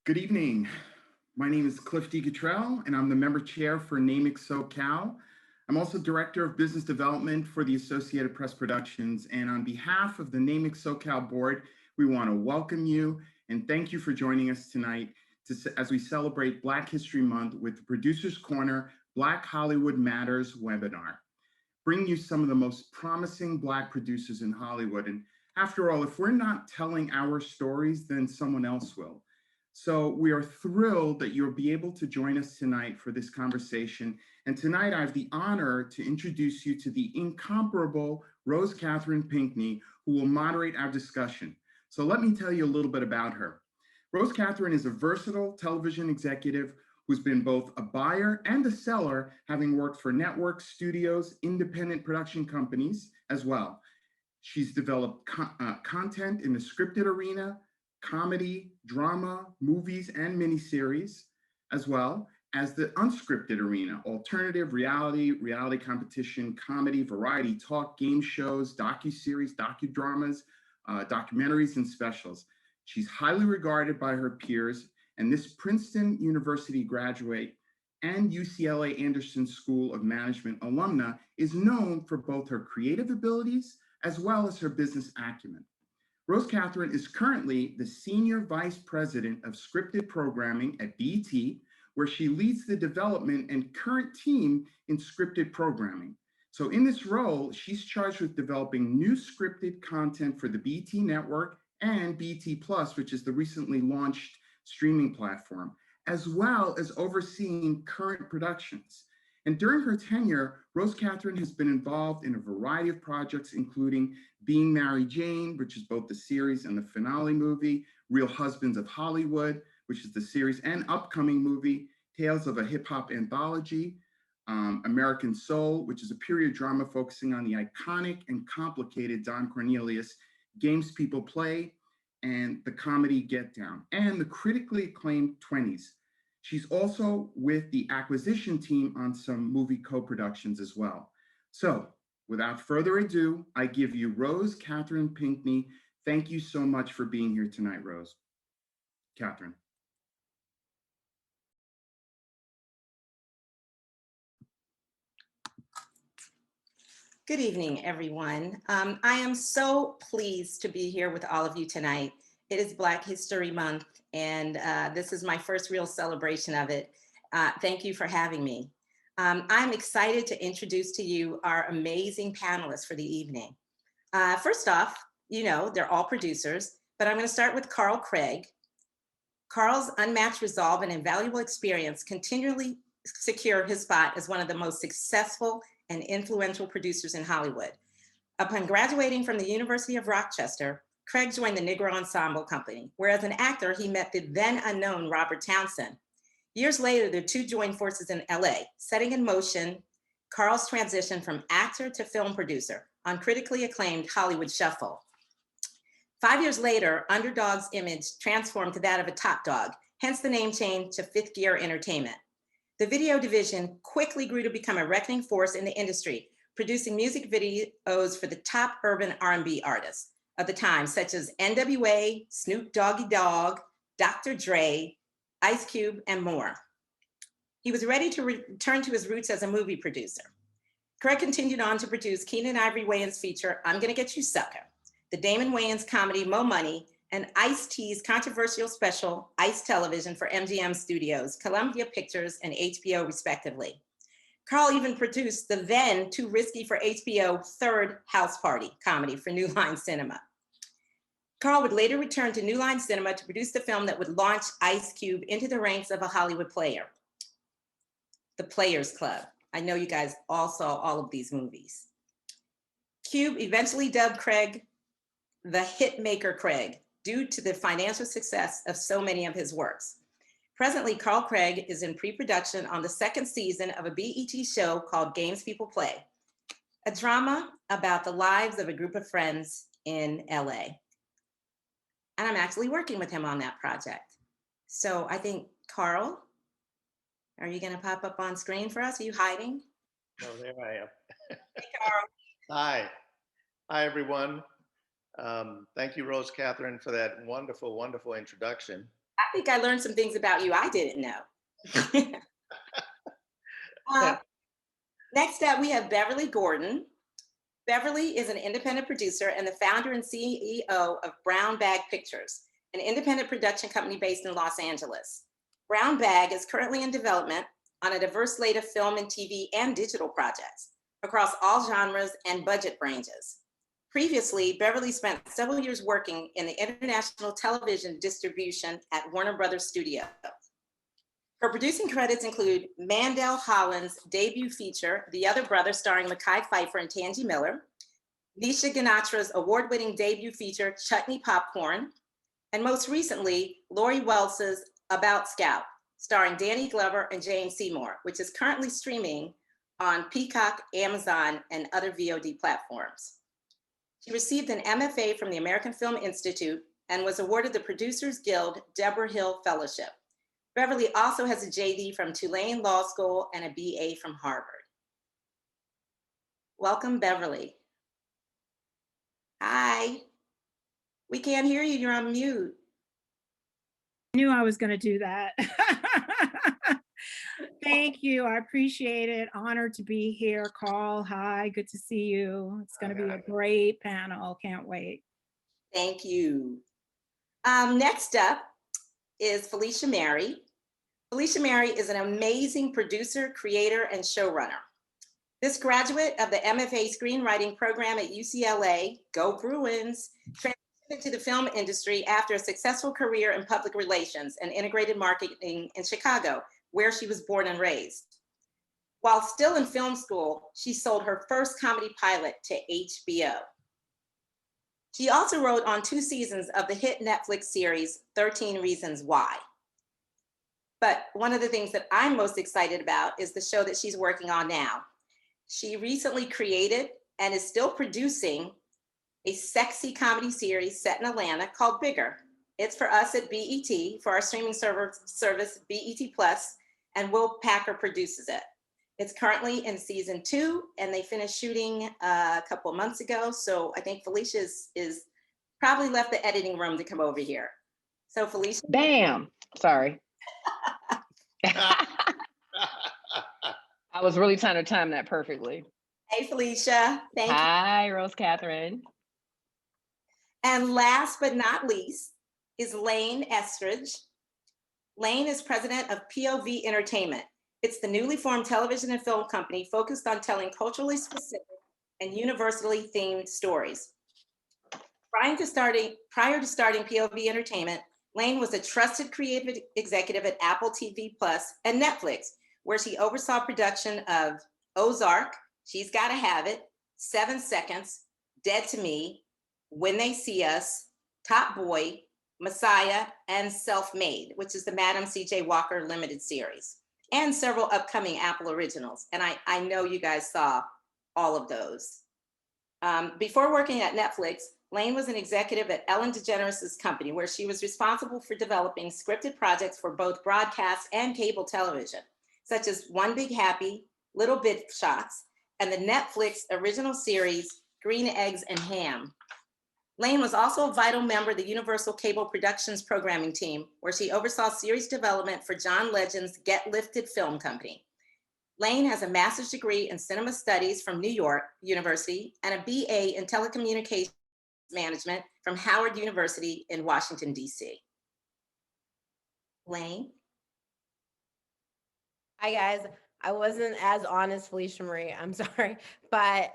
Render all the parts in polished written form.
Good evening. My name is Cliff D. Cottrell, and I'm the member chair for NAMIC SoCal. I'm also director of business development for the Associated Press Productions. And on behalf of the NAMIC SoCal board, we want to welcome you and thank you for joining us tonight as we celebrate Black History Month with the Producers Corner Black Hollywood Matters webinar, bringing you some of the most promising Black producers in Hollywood. And after all, if we're not telling our stories, then someone else will. So we are thrilled that you'll be able to join us tonight for this conversation. And tonight I have the honor to introduce you to the incomparable Rose Catherine Pinckney, who will moderate our discussion. So let me tell you a little bit about her. Rose Catherine is a versatile television executive who's been both a buyer and a seller, having worked for networks, studios, independent production companies as well. She's developed content in the scripted arena, comedy, drama, movies, and miniseries, as well as the unscripted arena, alternative, reality competition, comedy, variety, talk, game shows, docuseries, docudramas, documentaries, and specials. She's highly regarded by her peers, and this Princeton University graduate and UCLA Anderson School of Management alumna is known for both her creative abilities as well as her business acumen. Rose Catherine is currently the Senior Vice President of Scripted Programming at BET, where she leads the development and current team in scripted programming. So in this role, she's charged with developing new scripted content for the BET network and BET Plus, which is the recently launched streaming platform, as well as overseeing current productions. And during her tenure, Rose Catherine has been involved in a variety of projects, including Being Mary Jane, which is both the series and the finale movie, Real Husbands of Hollywood, which is the series and upcoming movie, Tales of a Hip Hop Anthology, American Soul, which is a period drama focusing on the iconic and complicated Don Cornelius, Games People Play, and the comedy Get Down, and the critically acclaimed 20s. She's also with the acquisition team on some movie co-productions as well. So without further ado, I give you Rose Catherine Pinckney. Thank you so much for being here tonight, Rose. Catherine. Good evening, everyone. I am so pleased to be here with all of you tonight. It is Black History Month, and this is my first real celebration of it. Thank you for having me. I'm excited to introduce to you our amazing panelists for the evening. First off, you know, they're all producers, but I'm going to start with Carl Craig. Carl's unmatched resolve and invaluable experience continually secure his spot as one of the most successful and influential producers in Hollywood. Upon graduating from the University of Rochester, Craig joined the Negro Ensemble Company, where as an actor, he met the then unknown Robert Townsend. Years later, the two joined forces in LA, setting in motion Carl's transition from actor to film producer on critically acclaimed Hollywood Shuffle. 5 years later, Underdog's image transformed to that of a top dog, hence the name change to Fifth Gear Entertainment. The video division quickly grew to become a reckoning force in the industry, producing music videos for the top urban R&B artists of the time, such as NWA, Snoop Doggy Dogg, Dr. Dre, Ice Cube, and more. He was ready to return to his roots as a movie producer. Craig continued on to produce Keenan Ivory Wayans' feature, I'm Gonna Get You Sucker, the Damon Wayans comedy Mo Money, and Ice-T's controversial special, Ice Television for MGM Studios, Columbia Pictures, and HBO, respectively. Carl even produced the then too risky for HBO third House Party comedy for New Line Cinema. Carl would later return to New Line Cinema to produce the film that would launch Ice Cube into the ranks of a Hollywood player, The Players Club. I know you guys all saw all of these movies. Cube eventually dubbed Craig the Hitmaker Craig, due to the financial success of so many of his works. Presently, Carl Craig is in pre-production on the second season of a BET show called Games People Play, a drama about the lives of a group of friends in LA. And I'm actually working with him on that project. So I think, Carl, are you gonna pop up on screen for us? Are you hiding? Oh, there I am. Hey, Carl. Hi. Hi, everyone. Thank you, Rose Catherine, for that wonderful, wonderful introduction. I think I learned some things about you I didn't know. Uh, Next up, we have Beverly Gordon. Beverly is an independent producer and the founder and CEO of Brown Bag Pictures, an independent production company based in Los Angeles. Brown Bag is currently in development on a diverse slate of film and TV and digital projects across all genres and budget ranges. Previously, Beverly spent several years working in the international television distribution at Warner Brothers Studios. Her producing credits include Mandel Holland's debut feature, The Other Brother, starring Mekhi Phifer and Tangi Miller, Nisha Ganatra's award-winning debut feature, Chutney Popcorn, and most recently, Lori Welch's About Scout, starring Danny Glover and James Seymour, which is currently streaming on Peacock, Amazon, and other VOD platforms. She received an MFA from the American Film Institute and was awarded the Producers Guild Deborah Hill Fellowship. Beverly also has a JD from Tulane Law School and a BA from Harvard. Welcome, Beverly. Hi. We can't hear you, you're on mute. I knew I was going to do that. Thank you. I appreciate it. Honored to be here. Carl, hi. Good to see you. It's going to be a great panel. Can't wait. Thank you. Next up is Felicia Mary. Felicia Mary is an amazing producer, creator, and showrunner. This graduate of the MFA screenwriting program at UCLA, go Bruins, transitioned into the film industry after a successful career in public relations and integrated marketing in Chicago, where she was born and raised. While still in film school, she sold her first comedy pilot to HBO. She also wrote on 2 seasons of the hit Netflix series, 13 Reasons Why. But one of the things that I'm most excited about is the show that she's working on now. She recently created and is still producing a sexy comedy series set in Atlanta called Bigger. It's for us at BET, for our streaming service, BET Plus, and Will Packer produces it. It's currently in season 2, and they finished shooting a couple of months ago. So I think Felicia is probably left the editing room to come over here. So Felicia. Bam, sorry. I was really trying to time that perfectly. Hey, Felicia. Thank you. Hi, Rose Catherine. And last but not least is Lane Estridge. Lane is president of POV Entertainment. It's the newly formed television and film company focused on telling culturally specific and universally themed stories. Prior to starting POV Entertainment, Lane was a trusted creative executive at Apple TV Plus and Netflix, where she oversaw production of Ozark, She's Gotta Have It, 7 Seconds, Dead to Me, When They See Us, Top Boy, Messiah, and Self-Made, which is the Madam C.J. Walker limited series, and several upcoming Apple originals. And I know you guys saw all of those. Before working at Netflix, Lane was an executive at Ellen DeGeneres' company, where she was responsible for developing scripted projects for both broadcast and cable television, such as One Big Happy, Little Big Shots, and the Netflix original series, Green Eggs and Ham. Lane was also a vital member of the Universal Cable Productions programming team, where she oversaw series development for John Legend's Get Lifted film company. Lane has a master's degree in cinema studies from New York University and a BA in telecommunications management from Howard University in Washington, D.C. Lane? Hi, guys. I wasn't as on as Felicia Marie. I'm sorry, but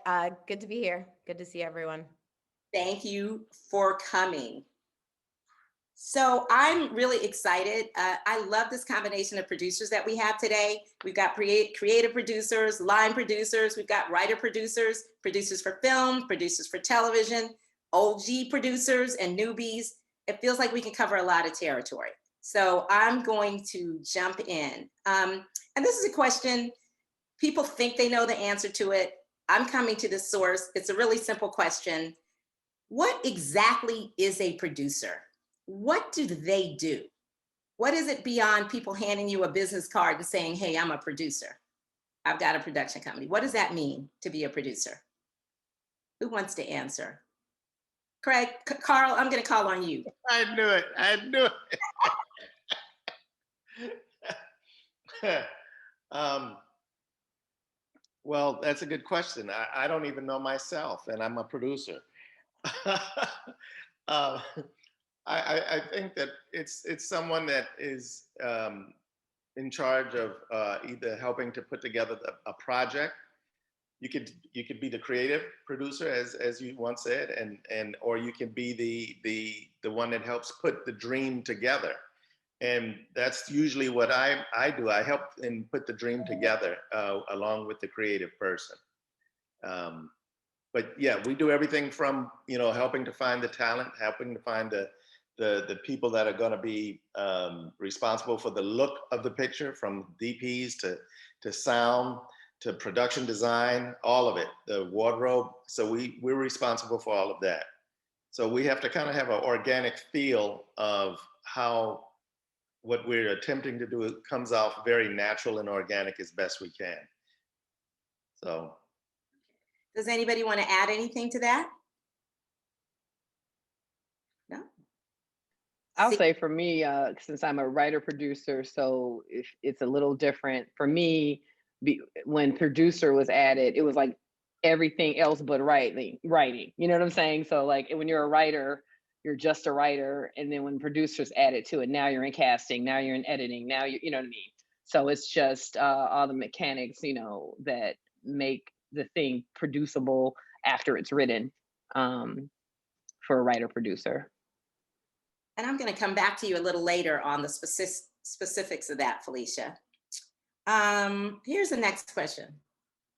good to be here. Good to see everyone. Thank you for coming. So I'm really excited. I love this combination of producers that we have today. We've got creative producers, line producers, we've got writer producers, producers for film, producers for television, OG producers and newbies. It feels like we can cover a lot of territory. So I'm going to jump in. And this is a question, people think they know the answer to it. I'm coming to the source. It's a really simple question. What exactly is a producer? What do they do? What is it beyond people handing you a business card and saying, hey, I'm a producer. I've got a production company. What does that mean to be a producer? Who wants to answer? Craig, Carl, I'm going to call on you. I knew it. I knew it. Um, well, that's a good question. I don't even know myself, and I'm a producer. uh, I think that it's someone that is in charge of either helping to put together a project. You could be the creative producer, as you once said, and or you can be the one that helps put the dream together. And that's usually what I do. I help and put the dream together along with the creative person. But yeah, we do everything from helping to find the talent, helping to find the people that are going to be responsible for the look of the picture, from DPs to sound to production design, all of it, the wardrobe. So we're responsible for all of that. So we have to kind of have an organic feel of how what we're attempting to do comes off very natural and organic as best we can. So. Does anybody want to add anything to that? No? I'll say for me, since I'm a writer producer, so if it's a little different for me, when producer was added, it was like everything else but writing. You know what I'm saying? So like when you're a writer, you're just a writer, and then when producers added to it, now you're in casting, now you're in editing, now you know what I mean. So it's just all the mechanics, that make the thing producible after it's written for a writer producer. And I'm going to come back to you a little later on the specifics of that, Felicia. Here's the next question.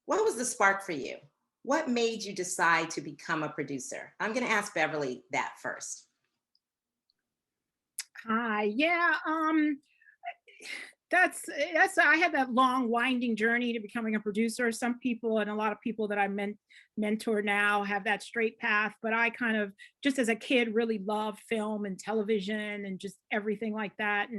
What was the spark for you? What made you decide to become a producer? I'm going to ask Beverly that first. Hi, yeah, that's I had that long winding journey to becoming a producer. Some people, and a lot of people that I mentor now, have that straight path, but I kind of just as a kid really loved film and television and just everything like that,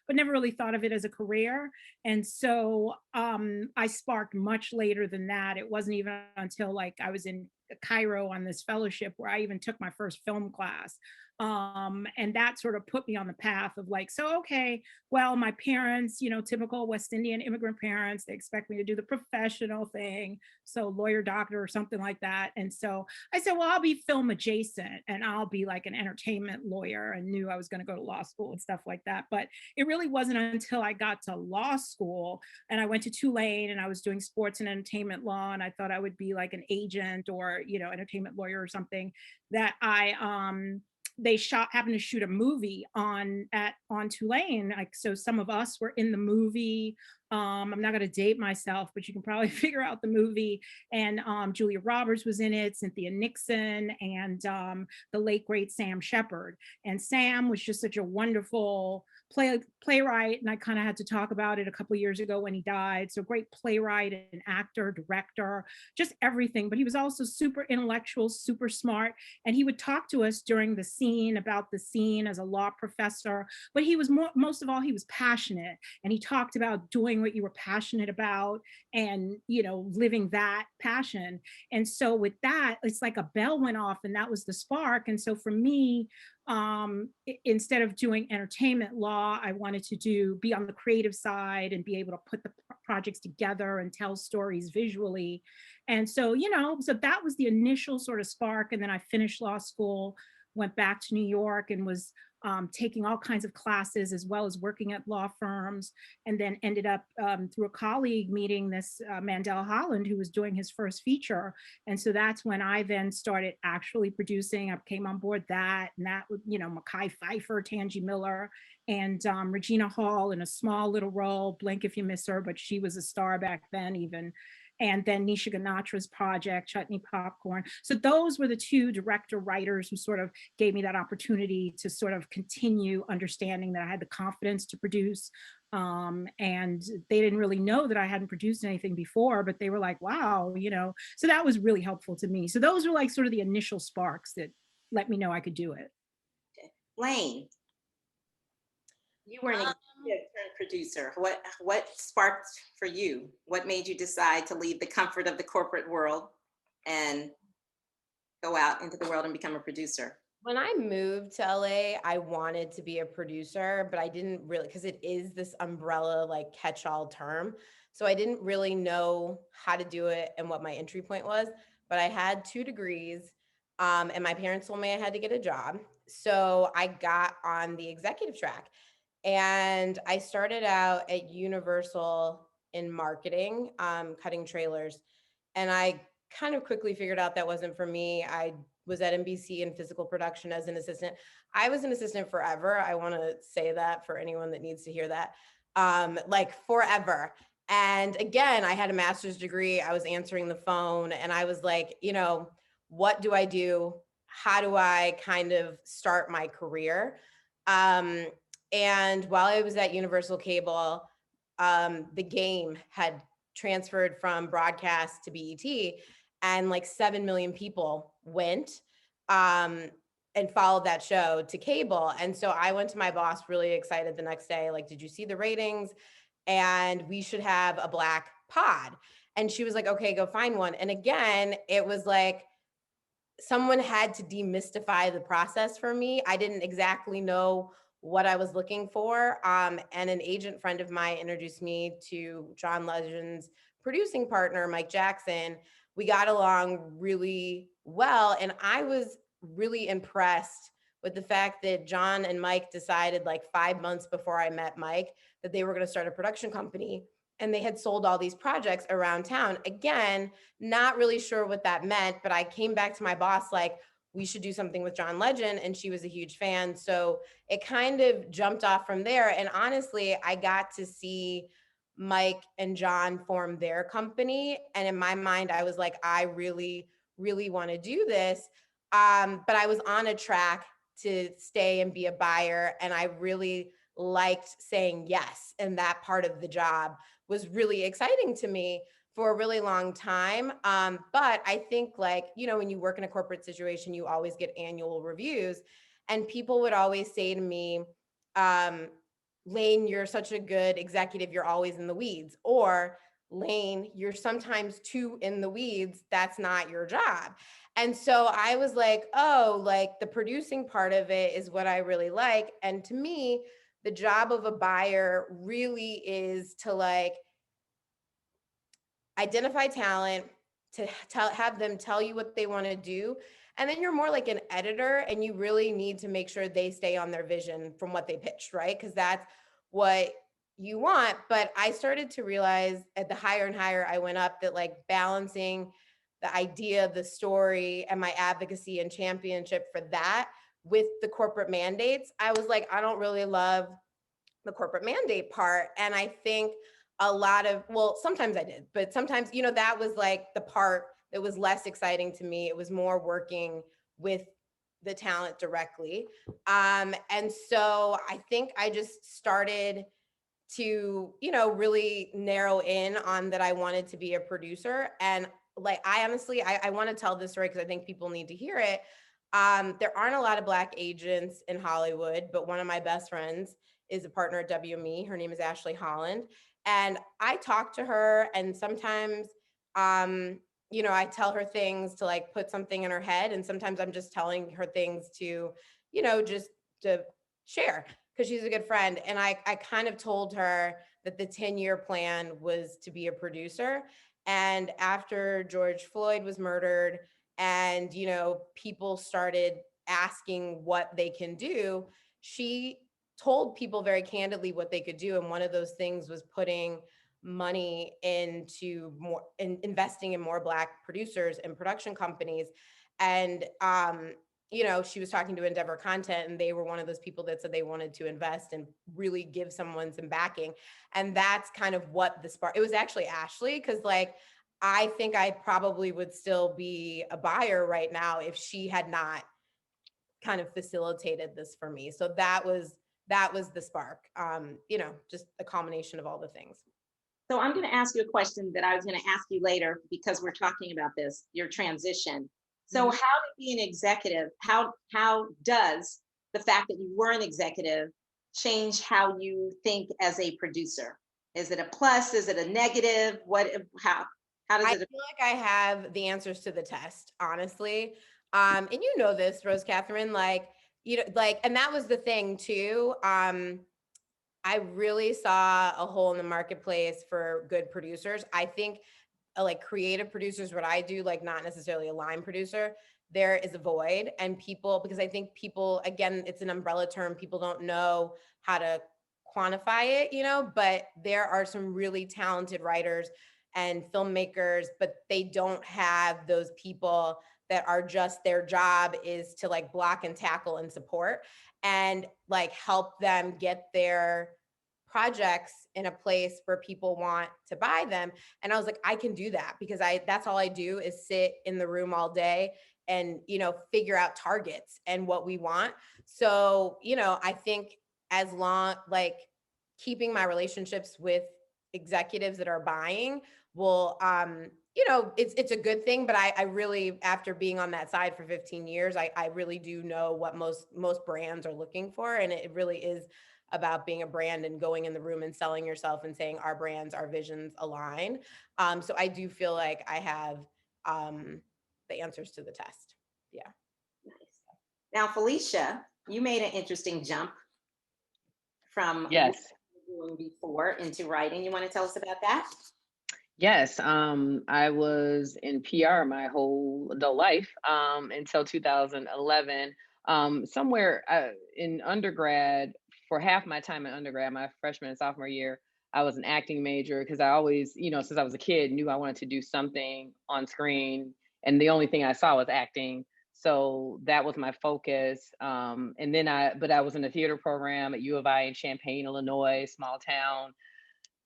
but never really thought of it as a career. And so I sparked much later than that. It wasn't even until like I was in Cairo on this fellowship where I even took my first film class. And that sort of put me on the path of like, so, okay, well, my parents, typical West Indian immigrant parents, they expect me to do the professional thing. So lawyer, doctor, or something like that. And so I said, well, I'll be film adjacent and I'll be like an entertainment lawyer, and knew I was going to go to law school and stuff like that. But it really wasn't until I got to law school and I went to Tulane and I was doing sports and entertainment law, and I thought I would be like an agent or, entertainment lawyer or something, that they happened to shoot a movie on Tulane. Like, so some of us were in the movie. I'm not going to date myself, but you can probably figure out the movie. And Julia Roberts was in it, Cynthia Nixon, and the late great Sam Shepard. And Sam was just such a wonderful playwright, and I kind of had to talk about it a couple of years ago when he died. So great playwright and actor, director, just everything. But he was also super intellectual, super smart, and he would talk to us during the scene about the scene as a law professor. But he was most of all, he was passionate, and he talked about doing what you were passionate about and living that passion. And so with that, it's like a bell went off, and that was the spark. And so for me, instead of doing entertainment law, I wanted to be on the creative side and be able to put the projects together and tell stories visually. And so, so that was the initial sort of spark. And then I finished law school, went back to New York, and was taking all kinds of classes as well as working at law firms, and then ended up through a colleague meeting this Mandel Holland, who was doing his first feature. And so that's when I then started actually producing. I came on board that, and that was, Mekhi Phifer, Tangi Miller, and Regina Hall in a small little role. Blink if you miss her, but she was a star back then even. And then Nisha Ganatra's project, Chutney Popcorn. So those were the two director writers who sort of gave me that opportunity to sort of continue understanding that I had the confidence to produce. And they didn't really know that I hadn't produced anything before, but they were like, wow, so that was really helpful to me. So those were like sort of the initial sparks that let me know I could do it. Okay. Lane, you were an executive producer. What sparked for you? What made you decide to leave the comfort of the corporate world and go out into the world and become a producer? When I moved to LA, I wanted to be a producer, but I didn't really, because it is this umbrella, like catch-all term. So I didn't really know how to do it and what my entry point was. But I had 2 degrees, and my parents told me I had to get a job. So I got on the executive track. And I started out at Universal in marketing, cutting trailers. And I kind of quickly figured out that wasn't for me. I was at NBC in physical production as an assistant. I was an assistant forever. I want to say that for anyone that needs to hear that. Like forever. And again, I had a master's degree. I was answering the phone and I was like, what do I do? How do I kind of start my career? And while I was at Universal Cable, the game had transferred from broadcast to BET, and like 7 million people went and followed that show to cable. And so I went to my boss really excited the next day, like, did you see the ratings? And we should have a Black pod. And she was like, okay, go find one. And again, it was like, someone had to demystify the process for me. I didn't exactly know what I was looking for. And an agent friend of mine introduced me to John Legend's producing partner, Mike Jackson. We got along really well. And I was really impressed with the fact that John and Mike decided like 5 months before I met Mike that they were going to start a production company. And they had sold all these projects around town. Again, not really sure what that meant, but I came back to my boss like, we should do something with John Legend, and she was a huge fan. So it kind of jumped off from there. And honestly, I got to see Mike and John form their company. And in my mind, I was like, I really, really want to do this. But I was on a track to stay and be a buyer. And I really liked saying yes. And that part of the job was really exciting to me for a really long time. But I think like, when you work in a corporate situation, you always get annual reviews. And people would always say to me, Lane, you're such a good executive. You're always in the weeds. Or Lane, you're sometimes too in the weeds. That's not your job. And so I was like, oh, like the producing part of it is what I really like. And to me, the job of a buyer really is to like identify talent, to have them tell you what they want to do. And then you're more like an editor and you really need to make sure they stay on their vision from what they pitched, right? Because that's what you want. But I started to realize at the higher and higher I went up that like balancing the idea, the story, and my advocacy and championship for that with the corporate mandates, I was like, I don't really love the corporate mandate part. And I think sometimes I did, but sometimes, that was like the part that was less exciting to me. It was more working with the talent directly. And so I think I just started to, really narrow in on that I wanted to be a producer. And like, I honestly, I want to tell this story because I think people need to hear it. There aren't a lot of Black agents in Hollywood, but one of my best friends is a partner at WME. Her name is Ashley Holland. And I talk to her and sometimes, I tell her things to like put something in her head. And sometimes I'm just telling her things to, just to share because she's a good friend. And I kind of told her that the 10-year plan was to be a producer. And after George Floyd was murdered and, people started asking what they can do, she told people very candidly what they could do. And one of those things was putting money into investing in more Black producers and production companies. And, she was talking to Endeavor Content and they were one of those people that said they wanted to invest and really give someone some backing. And that's kind of what the spark, it was actually Ashley. Cause like, I think I probably would still be a buyer right now if she had not kind of facilitated this for me. So that was the spark, just a combination of all the things. So I'm going to ask you a question that I was going to ask you later because we're talking about this, your transition. So how to be an executive, how does the fact that you were an executive change how you think as a producer? Is it a plus? Is it a negative? How does it? I feel like I have the answers to the test, honestly. And you know this, Rose Catherine, like, you know, like, and that was the thing too. I really saw a hole in the marketplace for good producers. I think like creative producers, what I do, like not necessarily a line producer, there is a void. And people, because I think people, again, it's an umbrella term, people don't know how to quantify it, you know, but there are some really talented writers and filmmakers, but they don't have those people that are just, their job is to like block and tackle and support and like help them get their projects in a place where people want to buy them. And I was like, I can do that because that's all I do is sit in the room all day and, you know, figure out targets and what we want. So, you know, I think as long, like keeping my relationships with executives that are buying will, you know, it's a good thing, but I really, after being on that side for 15 years, I really do know what most brands are looking for. And it really is about being a brand and going in the room and selling yourself and saying our brands, our visions align. So I do feel like I have the answers to the test. Yeah. Nice. Now, Felicia, you made an interesting jump from what Yes. you were doing before into writing. You want to tell us about that? Yes, I was in PR my whole adult life until 2011. Somewhere in undergrad, for half my time in undergrad, my freshman and sophomore year, I was an acting major because I always, you know, since I was a kid, knew I wanted to do something on screen, and the only thing I saw was acting. So that was my focus. And then but I was in a theater program at U of I in Champaign, Illinois, small town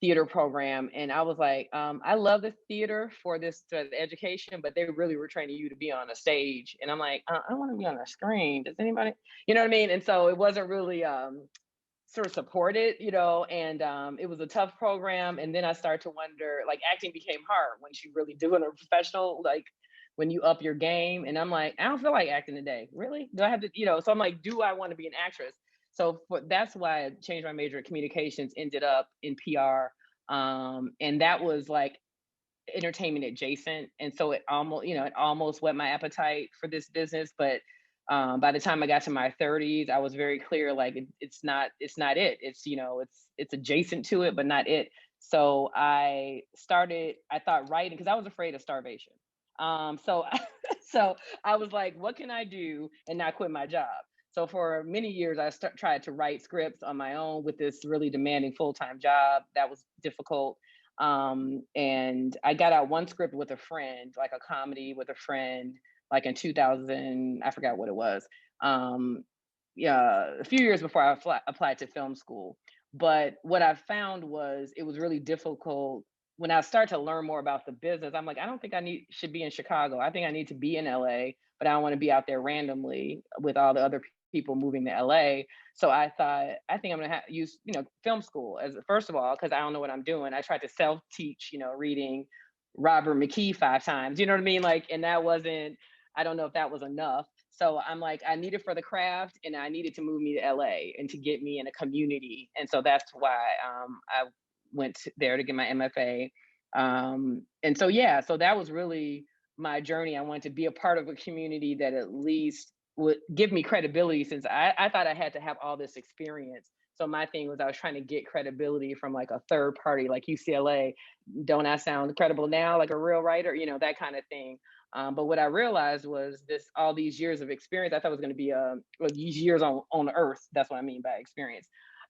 theater program, and I was like, I love the theater for this education, but they really were training you to be on a stage, and I'm like, I want to be on a screen. Does anybody, you know what I mean? And so it wasn't really sort of supported, you know, and it was a tough program. And then I started to wonder, like, acting became hard once you really do it a professional, like when you up your game. And I'm like, I don't feel like acting today. Really? Do I have to, you know? So I'm like, do I want to be an actress? So that's why I changed my major at communications, ended up in PR. And that was like entertainment adjacent. And so it almost, you know, it almost whet my appetite for this business. But by the time I got to my 30s, I was very clear, like it's not it. It's, you know, it's adjacent to it, but not it. So I thought writing, because I was afraid of starvation. So so I was like, what can I do and not quit my job? So for many years, I tried to write scripts on my own with this really demanding full-time job. That was difficult. And I got out one script with a friend, like a comedy with a friend, like in 2000, I forgot what it was. Yeah, a few years before I applied to film school. But what I found was it was really difficult when I started to learn more about the business. I'm like, I don't think should be in Chicago. I think I need to be in LA, but I don't want to be out there randomly with all the other people moving to LA. So I thought, I think I'm gonna use, you know, film school as first of all, because I don't know what I'm doing. I tried to self-teach, you know, reading Robert McKee 5 times, you know what I mean? Like, and that wasn't, I don't know if that was enough. So I'm like, I need it for the craft, and I needed to move me to LA and to get me in a community. And so that's why I went there to get my MFA. And so, yeah, so that was really my journey. I wanted to be a part of a community that at least would give me credibility, since I thought I had to have all this experience. So my thing was I was trying to get credibility from like a third party, like UCLA. Don't I sound credible now, like a real writer, you know, that kind of thing. But what I realized was all these years of experience, I thought it was going to be these years on earth. That's what I mean by experience.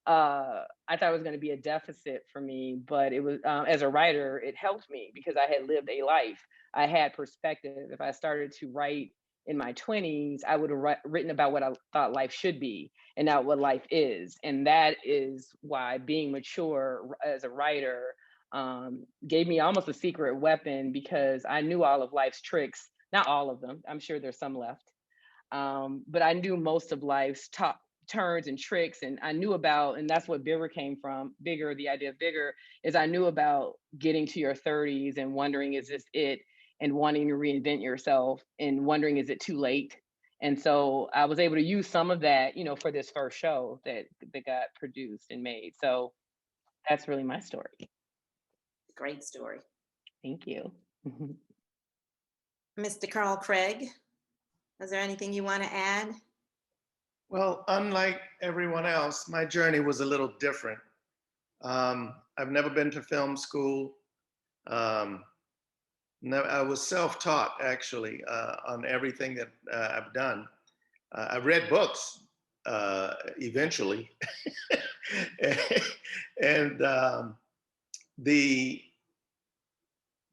I thought it was going to be a deficit for me, but it was, as a writer, it helped me because I had lived a life. I had perspective. If I started to write in my 20s, I would have written about what I thought life should be and not what life is. And that is why being mature as a writer gave me almost a secret weapon, because I knew all of life's tricks, not all of them. I'm sure there's some left. But I knew most of life's top turns and tricks, and I knew about, and that's what Bigger came from. Bigger, the idea of Bigger is I knew about getting to your 30s and wondering, is this it? And wanting to reinvent yourself and wondering, is it too late? And so I was able to use some of that, you know, for this first show that got produced and made. So that's really my story. Great story. Thank you. Mr. Carl Craig. Is there anything you want to add? Well, unlike everyone else, my journey was a little different. I've never been to film school. I was self-taught actually on everything that I've done. I read books eventually, and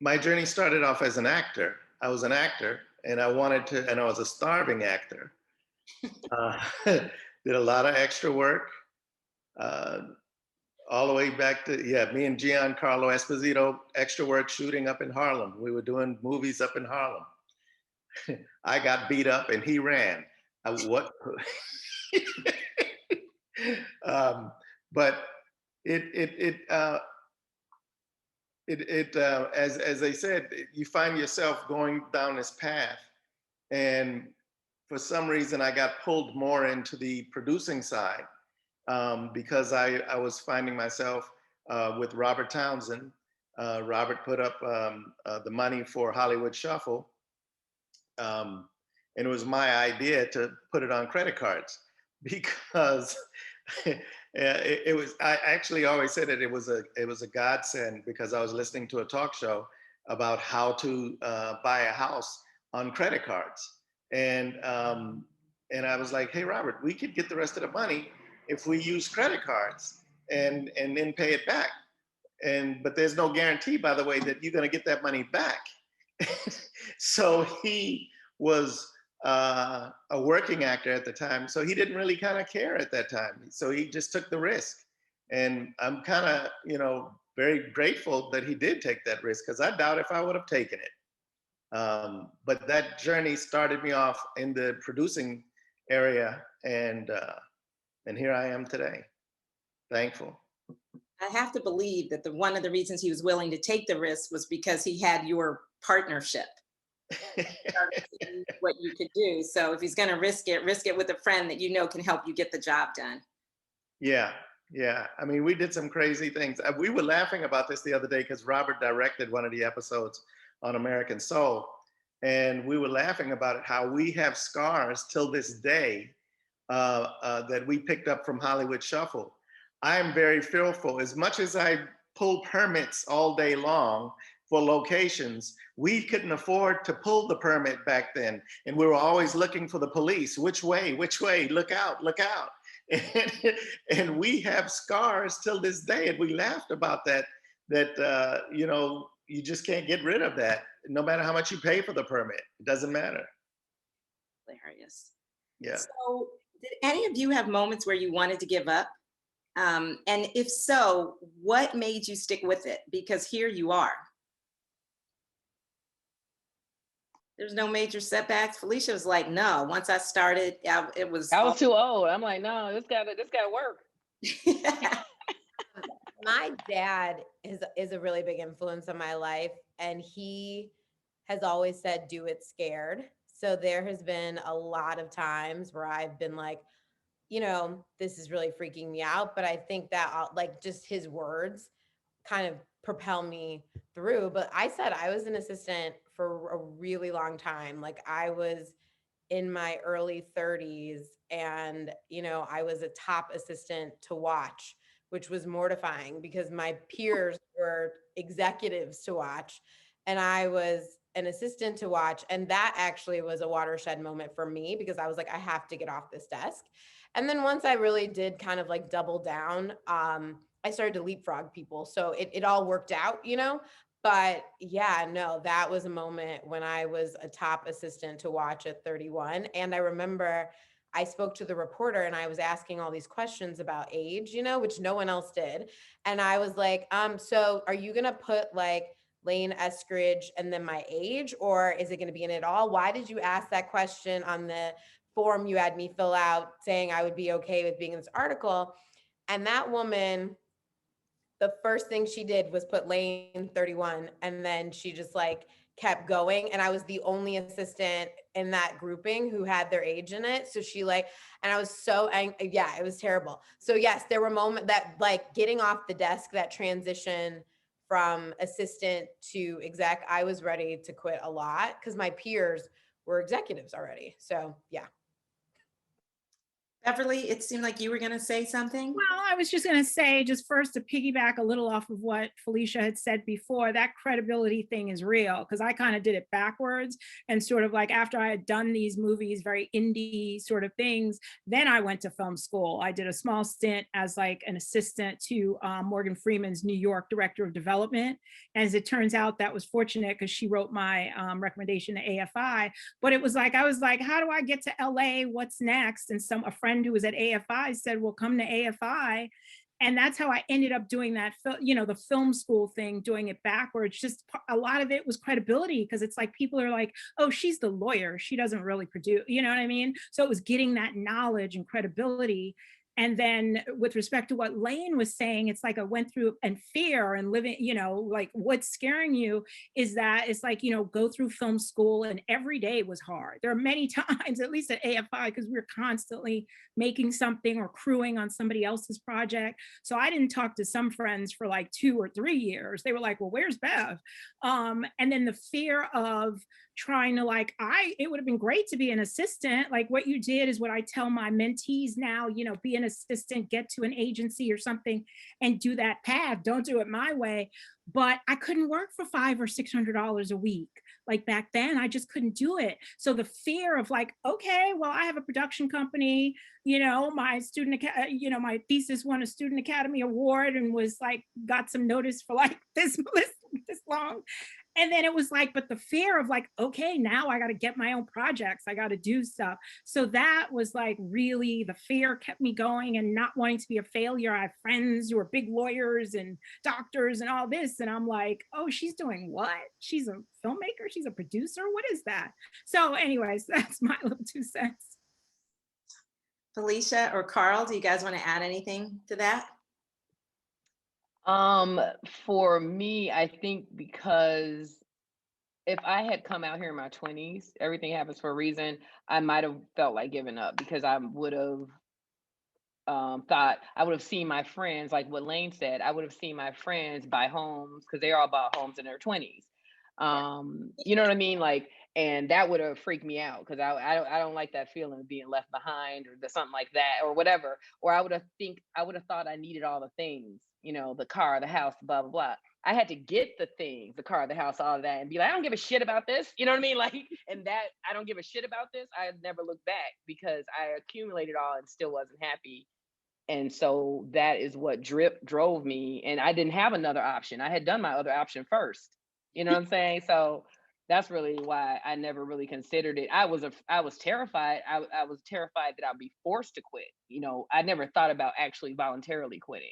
my journey started off as an actor. I was an actor, and I was a starving actor. Did a lot of extra work. Uh, all the way back to, me and Giancarlo Esposito, extra work shooting up in Harlem. We were doing movies up in Harlem. I got beat up and he ran. What? But as they said, you find yourself going down this path, and for some reason I got pulled more into the producing side. Because I was finding myself with Robert Townsend. Robert put up the money for Hollywood Shuffle. And it was my idea to put it on credit cards because it was, I actually always said it was a godsend because I was listening to a talk show about how to buy a house on credit cards. And I was like, hey, Robert, we could get the rest of the money if we use credit cards and then pay it back. But there's no guarantee, by the way, that you're going to get that money back. So he was a working actor at the time, so he didn't really kind of care at that time. So he just took the risk, and I'm kind of, very grateful that he did take that risk because I doubt if I would have taken it. But that journey started me off in the producing area, and here I am today. Thankful. I have to believe that one of the reasons he was willing to take the risk was because he had your partnership. What you could do. So if he's going to risk it with a friend that can help you get the job done. Yeah. I mean, we did some crazy things. We were laughing about this the other day because Robert directed one of the episodes on American Soul. And we were laughing about it, how we have scars till this day that we picked up from Hollywood Shuffle. I am very fearful. As much as I pull permits all day long for locations, we couldn't afford to pull the permit back then. And we were always looking for the police. Which way? Look out. And we have scars till this day. And we laughed about that you just can't get rid of that. No matter how much you pay for the permit, it doesn't matter. Hilarious. Yeah. So did any of you have moments where you wanted to give up? And if so, what made you stick with it? Because here you are. There's no major setbacks. Felicia was like, no, once I started, I was too old. I'm like, no, this gotta work. My dad is a really big influence on my life, and he has always said, do it scared. So there has been a lot of times where I've been like, this is really freaking me out. But I think that just his words kind of propel me through. But I said I was an assistant for a really long time. Like I was in my early 30s, and I was a top assistant to watch, which was mortifying because my peers were executives to watch and I was an assistant to watch. And that actually was a watershed moment for me because I was like, I have to get off this desk. And then once I really did kind of like double down, I started to leapfrog people. So it all worked out, But yeah, no, that was a moment when I was a top assistant to watch at 31. And I remember I spoke to the reporter and I was asking all these questions about age, which no one else did. And I was like, so are you going to put like Lane Eskridge and then my age, or is it going to be in it all? Why did you ask that question on the form you had me fill out saying I would be okay with being in this article? And that woman, the first thing she did was put Lane 31, and then she just like kept going. And I was the only assistant in that grouping who had their age in it. So she and I was so angry. Yeah, it was terrible. So yes, there were moments that like getting off the desk, that transition from assistant to exec, I was ready to quit a lot because my peers were executives already. So yeah. Beverly, it seemed like you were going to say something. Well, I was just going to say, just first to piggyback a little off of what Felicia had said before, that credibility thing is real, because I kind of did it backwards, and sort of like after I had done these movies, very indie sort of things, then I went to film school. I did a small stint as like an assistant to Morgan Freeman's New York Director of Development. As it turns out, that was fortunate because she wrote my recommendation to AFI. But it was like, I was like, how do I get to LA? What's next? And a friend who was at AFI said, well, come to AFI. And that's how I ended up doing that, the film school thing, doing it backwards. Just a lot of it was credibility, because it's like people are like, oh, she's the lawyer, she doesn't really produce, you know what I mean? So it was getting that knowledge and credibility. And then with respect to what Lane was saying, it's like I went through, and fear and living, like what's scaring you is that it's like, go through film school and every day was hard. There are many times, at least at AFI, because we were constantly making something or crewing on somebody else's project. So I didn't talk to some friends for like 2 or 3 years. They were like, well, where's Bev? And then the fear of trying to it would have been great to be an assistant. Like what you did is what I tell my mentees now, be an assistant, get to an agency or something and do that path. Don't do it my way. But I couldn't work for $500 or $600 a week. Like back then, I just couldn't do it. So the fear of like, okay, well, I have a production company, my my thesis won a Student Academy Award and was like, got some notice for like this long. And then it was like, but the fear of like, okay, now I got to get my own projects. I got to do stuff. So that was like really the fear kept me going and not wanting to be a failure. I have friends who are big lawyers and doctors and all this. And I'm like, oh, she's doing what? She's a filmmaker? She's a producer? What is that? So anyways, that's my little 2 cents. Felicia or Carl, do you guys want to add anything to that? For me, I think because if I had come out here in my 20s, everything happens for a reason, I might have felt like giving up, because I would have thought I would have seen my friends, like what Lane said, I would have seen my friends buy homes, because they all bought homes in their 20s. You know what I mean? Like, and that would have freaked me out, because I don't like that feeling of being left behind or something like that or whatever. Or I would have thought I needed all the things, the car, the house, blah, blah, blah. I had to get the things, the car, the house, all of that, and be like, I don't give a shit about this. You know what I mean? Like, and that I don't give a shit about this. I never looked back, because I accumulated all and still wasn't happy. And so that is what drove me. And I didn't have another option. I had done my other option first. You know what I'm saying? So that's really why I never really considered it. I was terrified. I was terrified that I'd be forced to quit. I never thought about actually voluntarily quitting.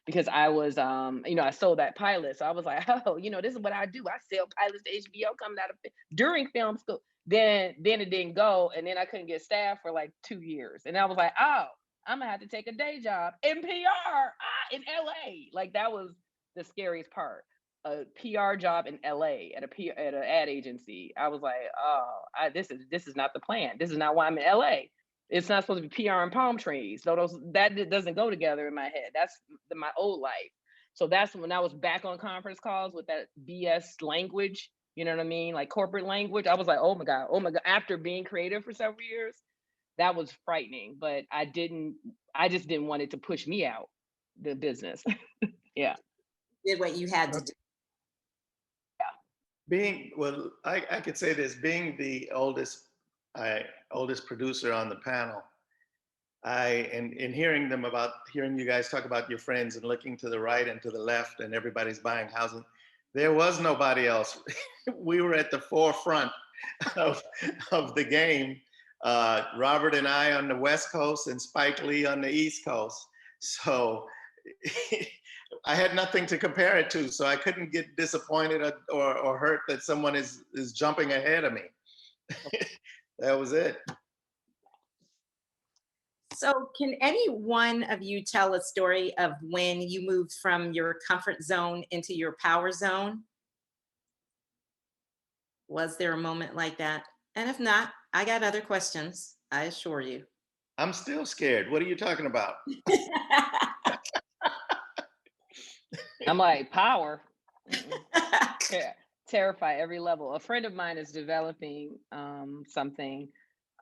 Because I was, I sold that pilot. So I was like, oh, this is what I do. I sell pilots to HBO coming out of during film school. Then it didn't go. And then I couldn't get staff for like 2 years. And I was like, oh, I'm gonna have to take a day job in PR in LA. Like that was the scariest part. A PR job in LA at an ad agency. I was like, oh, this is not the plan. This is not why I'm in LA. It's not supposed to be PR and palm trees. So that doesn't go together in my head. That's my old life. So that's when I was back on conference calls with that BS language. You know what I mean? Like corporate language. I was like, oh my God. After being creative for several years, that was frightening. But I just didn't want it to push me out the business. Yeah. Did what you had to do. I could say this, being the oldest producer on the panel, in hearing you guys talk about your friends and looking to the right and to the left and everybody's buying houses, there was nobody else. We were at the forefront of the game. Robert and I on the West Coast and Spike Lee on the East Coast. So I had nothing to compare it to, so I couldn't get disappointed or hurt that someone is jumping ahead of me. That was it. So can any one of you tell a story of when you moved from your comfort zone into your power zone? Was there a moment like that? And if not, I got other questions, I assure you. I'm still scared. What are you talking about? I'm like, power. Yeah. terrified every level. A friend of mine is developing something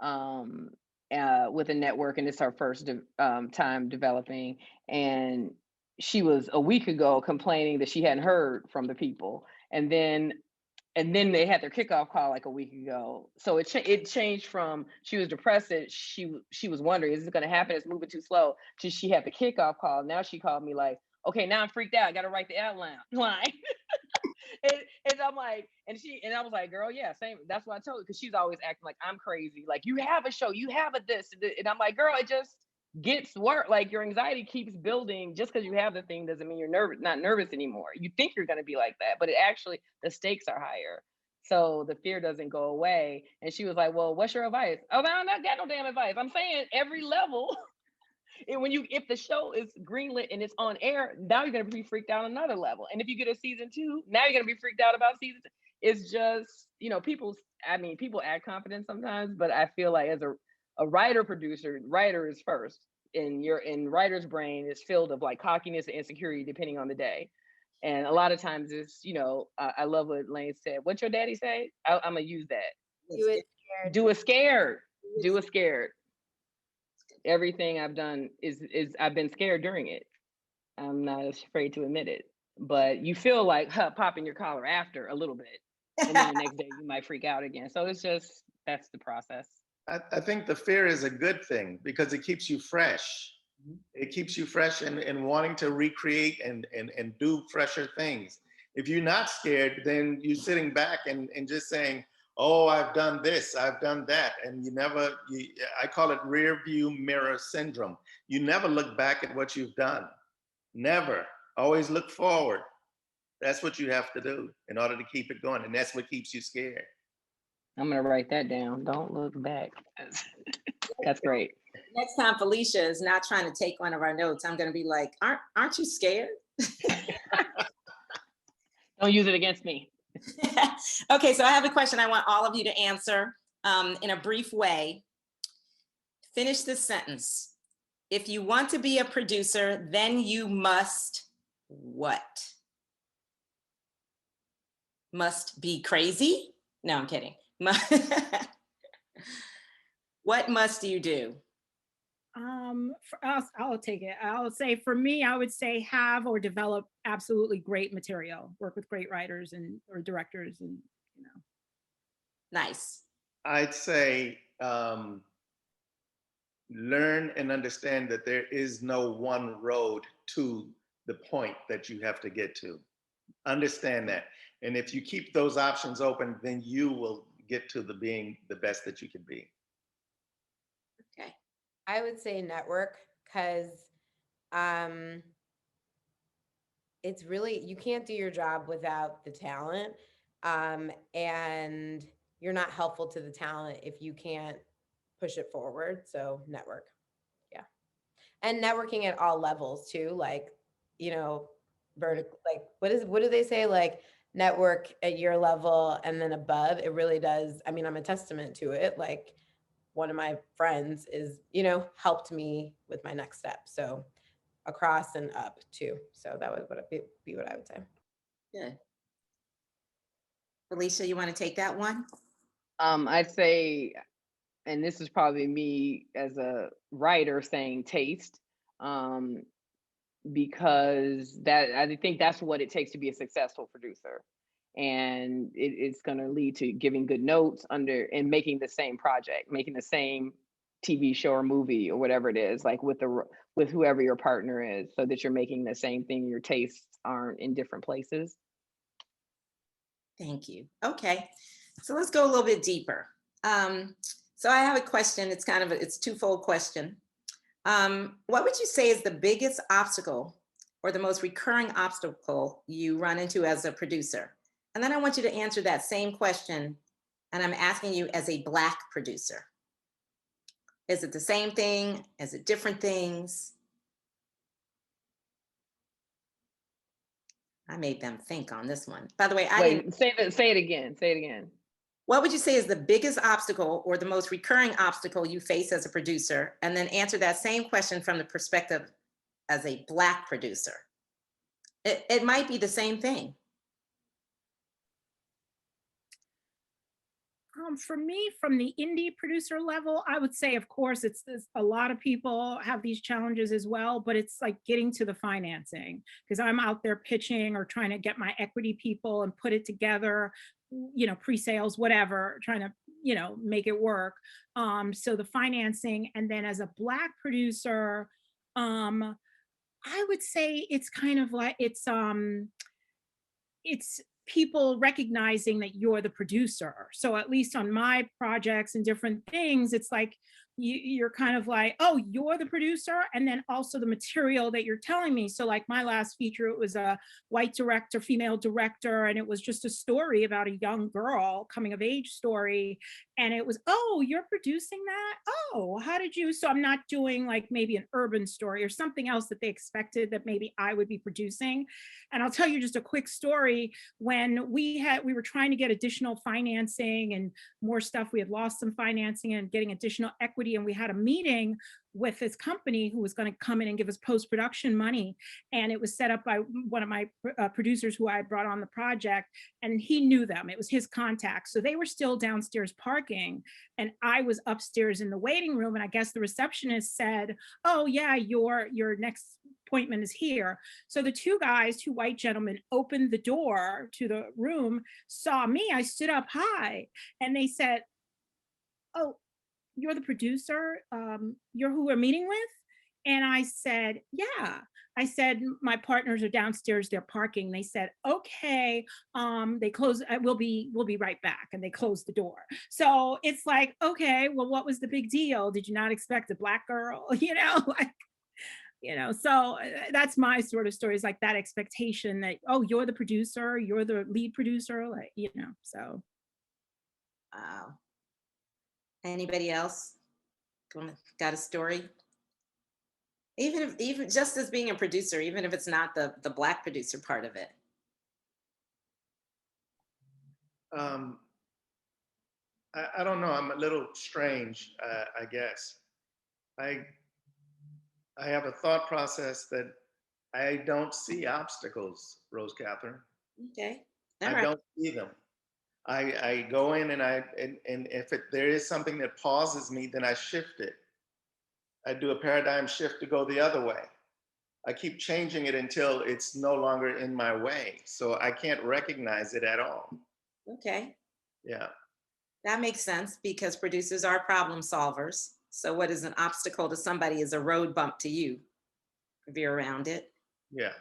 with a network, and it's her first time developing. And she was a week ago complaining that she hadn't heard from the people, and then they had their kickoff call like a week ago. So it changed from she was depressed that she was wondering, is it going to happen? It's moving too slow. To she had the kickoff call. Now she called me like, okay, now I'm freaked out. I got to write the outline. And I'm like, and I was like, girl, yeah, same. That's what I told her, because she's always acting like I'm crazy. Like, you have a show, you have a this, and I'm like, girl, it just gets worse. Like, your anxiety keeps building. Just because you have the thing doesn't mean you're not nervous anymore. You think you're going to be like that, but it actually, the stakes are higher. So the fear doesn't go away. And she was like, well, what's your advice? Oh, I don't got no damn advice. I'm saying every level. And if the show is greenlit and it's on air, now you're gonna be freaked out on another level. And if you get a season 2, now you're gonna be freaked out about season 2. It's just, people add confidence sometimes, but I feel like as a writer producer, writer is first. And writer's brain is filled of like cockiness and insecurity depending on the day. And a lot of times it's, I love what Lane said. What's your daddy say? I'm gonna use that. Do it scared. Do it scared. Do it scared. Everything I've done is I've been scared during it. I'm not afraid to admit it, but you feel like popping your collar after a little bit, and then the next day you might freak out again. So it's just, that's the process. I think the fear is a good thing because it keeps you fresh. It keeps you fresh and wanting to recreate and do fresher things. If you're not scared, then you're sitting back and just saying, oh, I've done this, I've done that. And I call it rear view mirror syndrome. You never look back at what you've done. Never. Always look forward. That's what you have to do in order to keep it going. And that's what keeps you scared. I'm going to write that down. Don't look back. That's great. Next time Felicia is not trying to take one of our notes, I'm going to be like, aren't you scared? Don't use it against me. Okay, so I have a question I want all of you to answer in a brief way. Finish this sentence. If you want to be a producer, then you must what? Must be crazy? No, I'm kidding. What must you do? I'll take it. I'll say for me, I would say have or develop absolutely great material. Work with great writers or directors, and Nice. I'd say learn and understand that there is no one road to the point that you have to get to. Understand that. And if you keep those options open, then you will get to being the best that you can be. Okay. I would say network, because it's really, you can't do your job without the talent, and you're not helpful to the talent if you can't push it forward. So network. Yeah. And networking at all levels too, like, vertical, like what do they say? Like, network at your level and then above. It really does. I mean, I'm a testament to it. Like, one of my friends is, helped me with my next step. So across and up too. So that would be what I would say. Good. Felicia, you want to take that one? I'd say, and this is probably me as a writer saying taste, because I think that's what it takes to be a successful producer. And it's going to lead to giving good notes and making the same project, making the same TV show or movie or whatever it is, like with whoever your partner is, so that you're making the same thing. Your tastes aren't in different places. Thank you. Okay, so let's go a little bit deeper. So I have a question. It's it's a twofold question. What would you say is the biggest obstacle or the most recurring obstacle you run into as a producer? And then I want you to answer that same question, and I'm asking you as a Black producer. Is it the same thing? Is it different things? I made them think on this one. By the way, Say it again. Say it again. What would you say is the biggest obstacle or the most recurring obstacle you face as a producer? And then answer that same question from the perspective as a Black producer. It might be the same thing. For me, from the indie producer level, I would say, of course, a lot of people have these challenges as well, but it's like getting to the financing, because I'm out there pitching or trying to get my equity people and put it together, pre-sales, whatever, trying to, make it work. So the financing, and then as a Black producer, I would say it's kind of like it's people recognizing that you're the producer. So at least on my projects and different things, it's like you're kind of like, oh, you're the producer, and then also the material that you're telling me. So like my last feature, it was a white director, female director, and it was just a story about a young girl, coming of age story. And it was, oh, you're producing that? Oh, how did you? So I'm not doing like maybe an urban story or something else that they expected that maybe I would be producing. And I'll tell you just a quick story. When we were trying to get additional financing and more stuff, we had lost some financing and getting additional equity, and we had a meeting with this company who was going to come in and give us post-production money. And it was set up by one of my producers who I brought on the project, and he knew them. It was his contact. So they were still downstairs parking, and I was upstairs in the waiting room. And I guess the receptionist said, oh yeah, your next appointment is here. So the two white gentlemen, opened the door to the room, saw me, I stood up high, and they said, oh, you're the producer, you're who we're meeting with? And I said, yeah. I said, my partners are downstairs, they're parking. They said, okay, they closed, we'll be right back. And they closed the door. So it's like, okay, well, what was the big deal? Did you not expect a Black girl? So that's my sort of stories, like that expectation that, oh, you're the producer, you're the lead producer, so. Wow. Anybody else got a story? Even just as being a producer, even if it's not the Black producer part of it. I don't know. I'm a little strange, I guess. I have a thought process that I don't see obstacles, Rose Catherine. Okay. I don't see them. I go in and if there is something that pauses me, then I shift it. I do a paradigm shift to go the other way. I keep changing it until it's no longer in my way. So I can't recognize it at all. Okay. Yeah. That makes sense, because producers are problem solvers. So what is an obstacle to somebody is a road bump to you if you're around it. Yeah.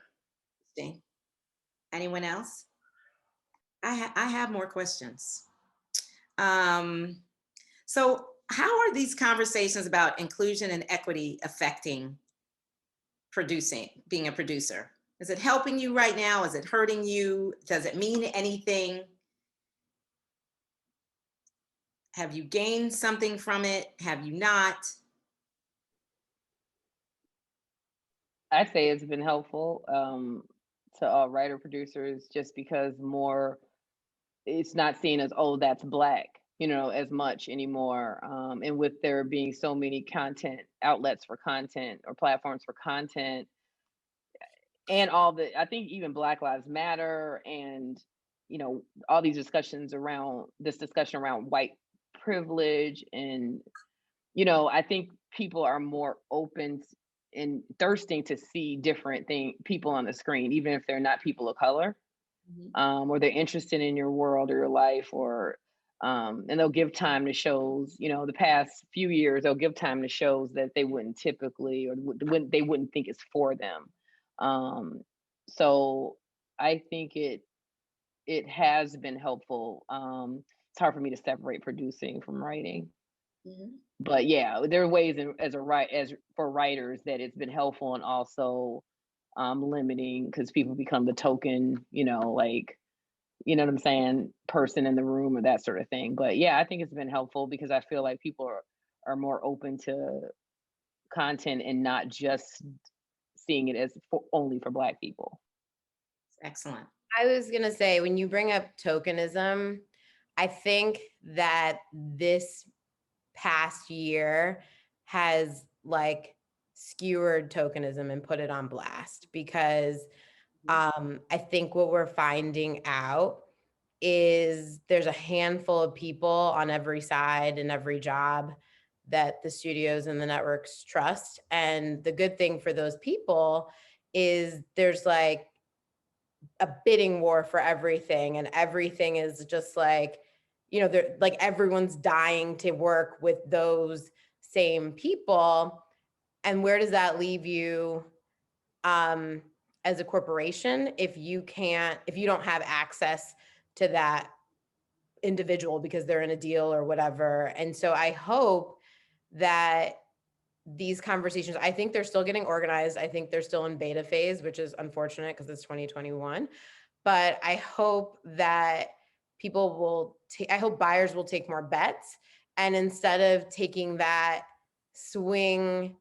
Interesting. Anyone else? I have more questions. So how are these conversations about inclusion and equity affecting being a producer? Is it helping you right now? Is it hurting you? Does it mean anything? Have you gained something from it? Have you not? I'd say it's been helpful to all writer producers, just because it's not seen as, oh, that's Black, as much anymore. And with there being so many content outlets for content or platforms for content, and I think even Black Lives Matter, and all these discussion around white privilege, and I think people are more open and thirsting to see different people on the screen, even if they're not people of color. Mm-hmm. Or they're interested in your world or your life, or and they'll give time to shows. The past few years, they'll give time to shows that they wouldn't typically, or they wouldn't think is for them. So I think it has been helpful. It's hard for me to separate producing from writing. Mm-hmm. But yeah, there are ways for writers that it's been helpful, and also limiting, because people become the token, like, what I'm saying, person in the room, or that sort of thing. But yeah, I think it's been helpful, because I feel like people are more open to content and not just seeing it as only for Black people. Excellent. I was going to say, when you bring up tokenism, I think that this past year has like skewered tokenism and put it on blast, because I think what we're finding out is there's a handful of people on every side and every job that the studios and the networks trust. And the good thing for those people is there's like a bidding war for everything, and everything is just like, they're like, everyone's dying to work with those same people. And where does that leave you as a corporation if you don't have access to that individual because they're in a deal or whatever? And so I hope that these conversations, I think they're still getting organized. I think they're still in beta phase, which is unfortunate because it's 2021. But I hope that I hope buyers will take more bets. And instead of taking that swing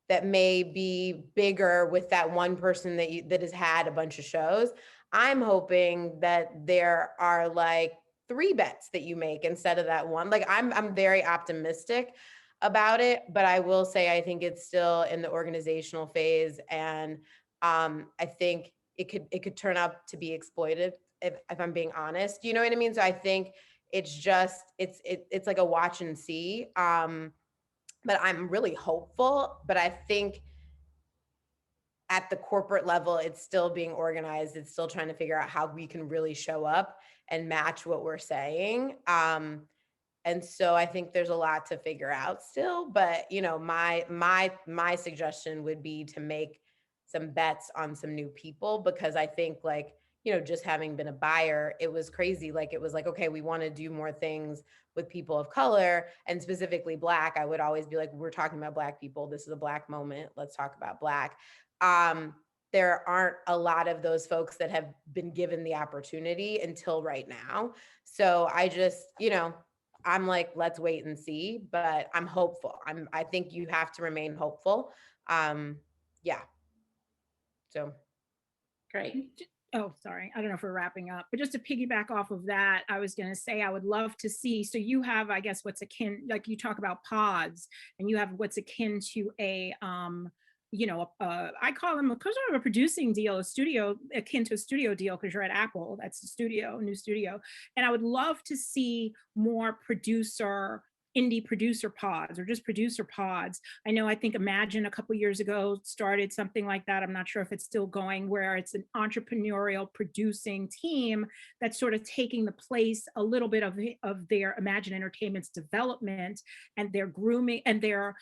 that may be bigger with that one person that has had a bunch of shows, I'm hoping that there are like 3 bets that you make instead of that one. Like I'm very optimistic about it, but I will say I think it's still in the organizational phase, and I think it could turn out to be exploited if I'm being honest. You know what I mean? So I think it's just it's like a watch and see. But I'm really hopeful. But I think at the corporate level, it's still being organized. It's still trying to figure out how we can really show up and match what we're saying. And so I think there's a lot to figure out still, but my suggestion would be to make some bets on some new people, because I think like, just having been a buyer, it was crazy. Like, it was like, okay, we want to do more things with people of color, and specifically Black. I would always be like, we're talking about Black people. This is a Black moment. Let's talk about Black. There aren't a lot of those folks that have been given the opportunity until right now. So I just, I'm like, let's wait and see, but I'm hopeful. I think you have to remain hopeful. Yeah. So. Great. Oh, sorry. I don't know if we're wrapping up, but just to piggyback off of that, I was going to say, I would love to see, so you have, I guess, what's akin, like you talk about pods, and you have what's akin to a, I call them, because of a producing deal, a studio, akin to a studio deal, because you're at Apple, that's a studio, new studio. And I would love to see more indie producer pods, or just producer pods. I think Imagine a couple years ago started something like that. I'm not sure if it's still going, where it's an entrepreneurial producing team that's sort of taking the place a little bit of their Imagine Entertainment's development, and they're grooming, and they're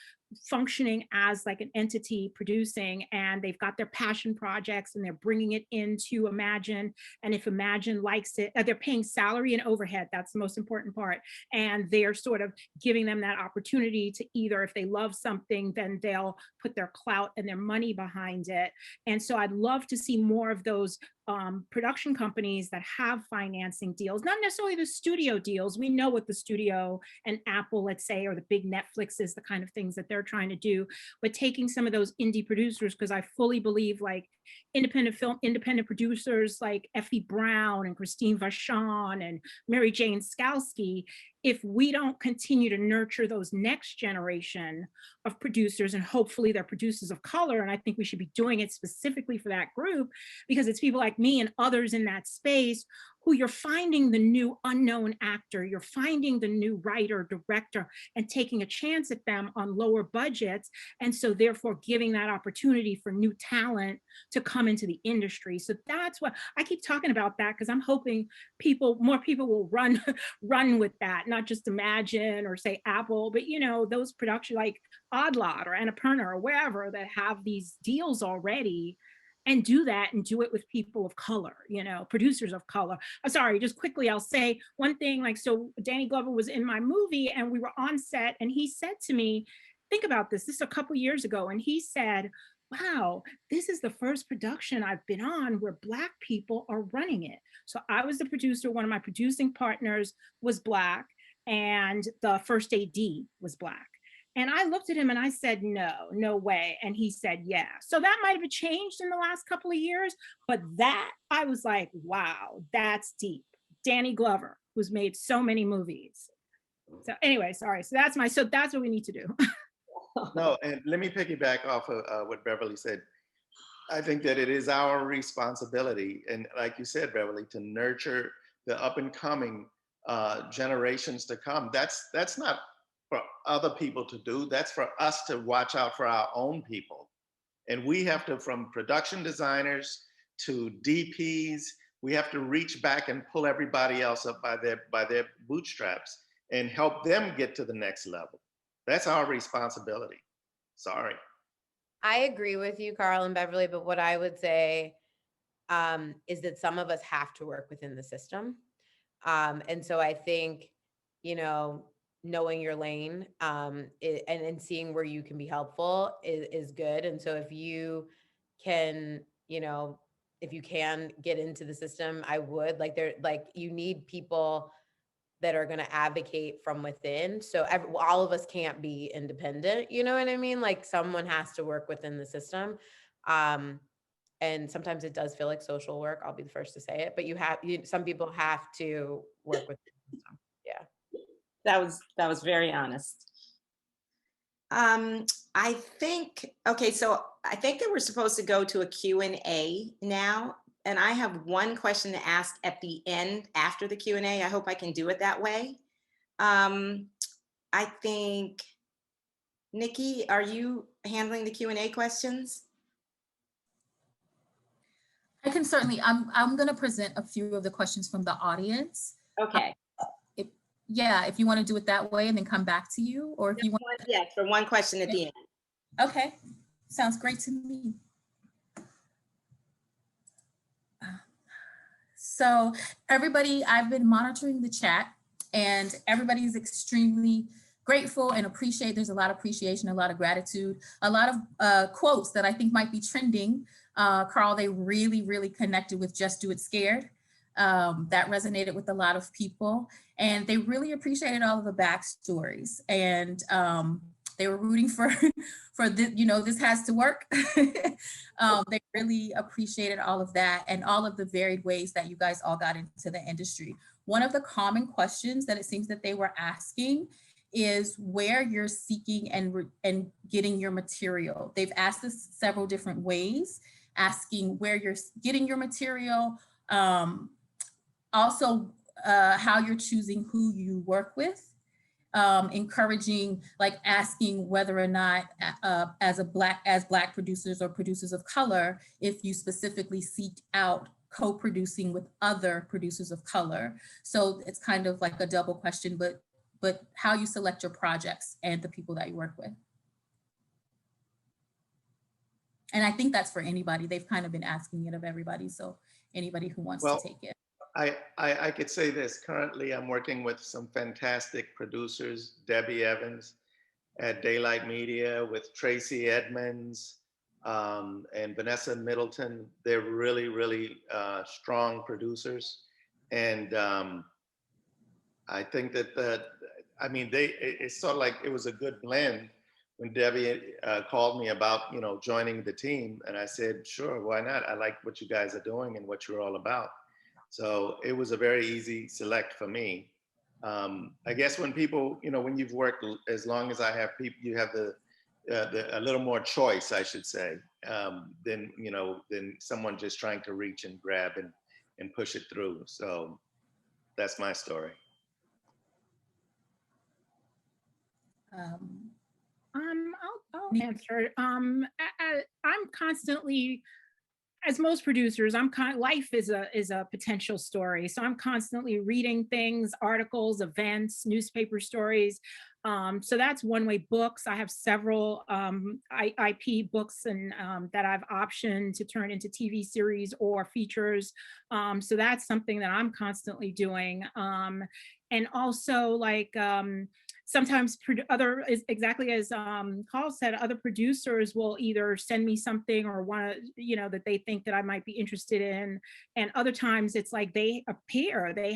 functioning as like an entity producing, and they've got their passion projects and they're bringing it into Imagine. And if Imagine likes it, they're paying salary and overhead. That's the most important part. And they're sort of giving them that opportunity to either, if they love something, then they'll put their clout and their money behind it. And so I'd love to see more of those production companies that have financing deals, not necessarily the studio deals. We know what the studio and Apple, let's say, or the big Netflix is, the kind of things that they're trying to do, but taking some of those indie producers, because I fully believe like independent producers like Effie Brown and Christine Vachon and Mary Jane Skalski, if we don't continue to nurture those next generation of producers, and hopefully they're producers of color, and I think we should be doing it specifically for that group, because it's people like me and others in that space who you're finding the new unknown actor, you're finding the new writer, director, and taking a chance at them on lower budgets. And so therefore giving that opportunity for new talent to come into the industry. So that's what I keep talking about, that because I'm hoping more people will run with that, not just Imagine or say Apple, but those production like Odd Lot or Annapurna or wherever that have these deals already, and do that and do it with people of color, producers of color. Sorry, just quickly, I'll say one thing, like, so Danny Glover was in my movie and we were on set, and he said to me, think about this is a couple years ago, and he said, wow, this is the first production I've been on where Black people are running it. So I was the producer, one of my producing partners was Black, and the first AD was Black. And I looked at him and I said, no way. And he said, yeah. So that might have changed in the last couple of years, but that I was like, wow, that's deep. Danny Glover, who's made so many movies. So anyway, sorry. So that's what we need to do. No, and let me piggyback off of what Beverly said. I think that it is our responsibility, and like you said, Beverly, to nurture the up and coming generations to come. That's not for other people to do. That's for us to watch out for our own people. And we have to, from production designers to DPs, we have to reach back and pull everybody else up by their bootstraps and help them get to the next level. That's our responsibility. Sorry. I agree with you, Carl and Beverly, but what I would say is that some of us have to work within the system. And so I think, you know, knowing your lane and seeing where you can be helpful is good. And so if you can, you know, if you can get into the system, I would you need people that are going to advocate from within. So all of us can't be independent. You know what I mean? Like someone has to work within the system. And sometimes it does feel like social work. I'll be the first to say it, but some people have to work with the system. Yeah. That was very honest. I think, okay, so I think that we're supposed to go to a Q&A now. And I have one question to ask at the end after the Q&A. I hope I can do it that way. I think, Nikki, are you handling the Q&A questions? I can certainly, I'm going to present a few of the questions from the audience. Okay. If you want to do it that way and then come back to you, or if you want. Yes, for one question at the end. Okay, sounds great to me. So everybody, I've been monitoring the chat and everybody's extremely grateful and appreciate. There's a lot of appreciation, a lot of gratitude, a lot of quotes that I think might be trending. Carl, they really, really connected with Just Do It Scared. That resonated with a lot of people and they really appreciated all of the backstories and they were rooting for this, you know, this has to work. They really appreciated all of that and all of the varied ways that you guys all got into the industry. One of the common questions that it seems that they were asking is where you're seeking and getting your material. They've asked us several different ways, asking where you're getting your material, also how you're choosing who you work with, encouraging, like asking whether or not as Black producers or producers of color, if you specifically seek out co-producing with other producers of color. So it's kind of like a double question, but how you select your projects and the people that you work with. And I think that's for anybody. They've kind of been asking it of everybody. So anybody who wants to take it. I could say this. Currently, I'm working with some fantastic producers, Debbie Evans at Daylight Media, with Tracy Edmonds and Vanessa Middleton. They're really, really strong producers. And I think that it's sort of like it was a good blend when Debbie called me about, you know, joining the team. And I said, sure, why not? I like what you guys are doing and what you're all about. So it was a very easy select for me. I guess when people, you know, when you've worked as long as I have, people, you have a little more choice, I should say, than, you know, than someone just trying to reach and grab and push it through. So that's my story. I'll answer. I'm constantly, as most producers, life is a potential story. So I'm constantly reading things, articles, events, newspaper stories. So that's one way. Books, I have several IP books and that I've optioned to turn into TV series or features. So that's something that I'm constantly doing. And also like, sometimes exactly as Carl said, other producers will either send me something or want to, you know, that they think that I might be interested in. And other times it's like they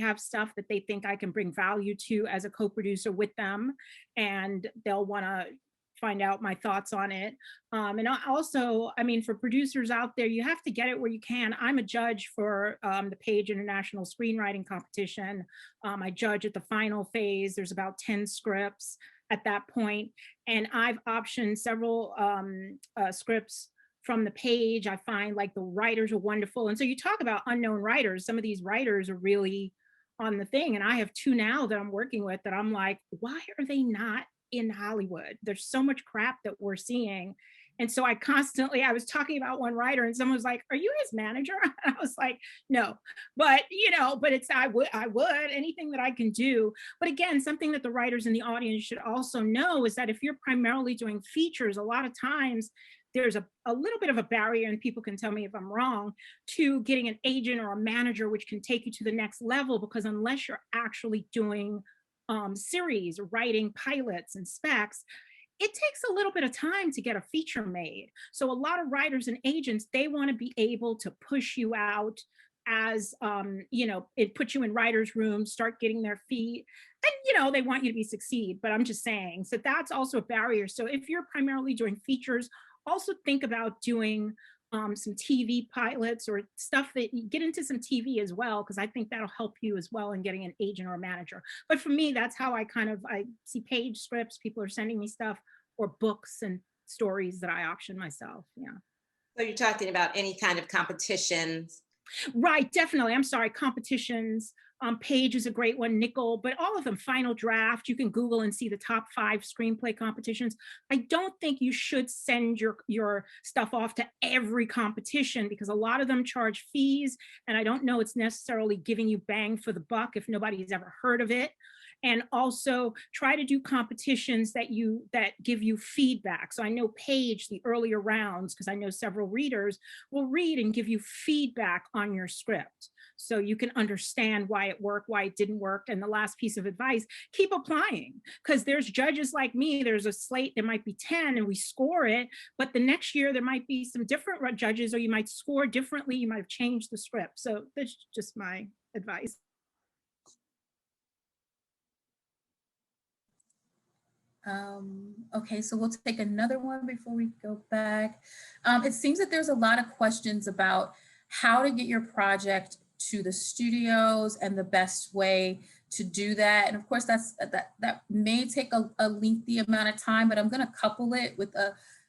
have stuff that they think I can bring value to as a co-producer with them. And they'll want to find out my thoughts on it. And also, I mean, for producers out there, you have to get it where you can. I'm a judge for the Page International Screenwriting Competition. I judge at the final phase. There's about 10 scripts at that point. And I've optioned several scripts from the Page. I find like the writers are wonderful. And so you talk about unknown writers. Some of these writers are really on the thing. And I have two now that I'm working with that I'm like, why are they not in Hollywood? There's so much crap that we're seeing. And so I was talking about one writer and someone was like, are you his manager? And I was like, no, but I would anything that I can do. But again, something that the writers in the audience should also know is that if you're primarily doing features, a lot of times there's a little bit of a barrier, and people can tell me if I'm wrong, to getting an agent or a manager, which can take you to the next level, because unless you're actually doing series, writing pilots and specs, it takes a little bit of time to get a feature made. So a lot of writers and agents, they want to be able to push you out as, it puts you in writers' rooms, start getting their feet, and, they want you to be succeed. But I'm just saying, so that's also a barrier. So if you're primarily doing features, also think about doing some TV pilots or stuff that you get into some TV as well, because I think that'll help you as well in getting an agent or a manager. But for me, that's how I see page scripts, people are sending me stuff, or books and stories that I auction myself. Yeah. So you're talking about any kind of competitions? Right, definitely. I'm sorry, competitions. Page is a great one, Nickel, but all of them, Final Draft, you can Google and see the top 5 screenplay competitions. I don't think you should send your stuff off to every competition, because a lot of them charge fees, and I don't know it's necessarily giving you bang for the buck if nobody's ever heard of it. And also try to do competitions that give you feedback. So I know Page, the earlier rounds, because I know several readers will read and give you feedback on your script, so you can understand why it worked, why it didn't work. And the last piece of advice, keep applying, because there's judges like me. There's a slate, there might be 10 and we score it, but the next year there might be some different judges, or you might score differently, you might have changed the script. So that's just my advice. Okay, so we'll take another one before we go back. It seems that there's a lot of questions about how to get your project to the studios and the best way to do that. And of course, that may take a lengthy amount of time, but I'm going to couple it with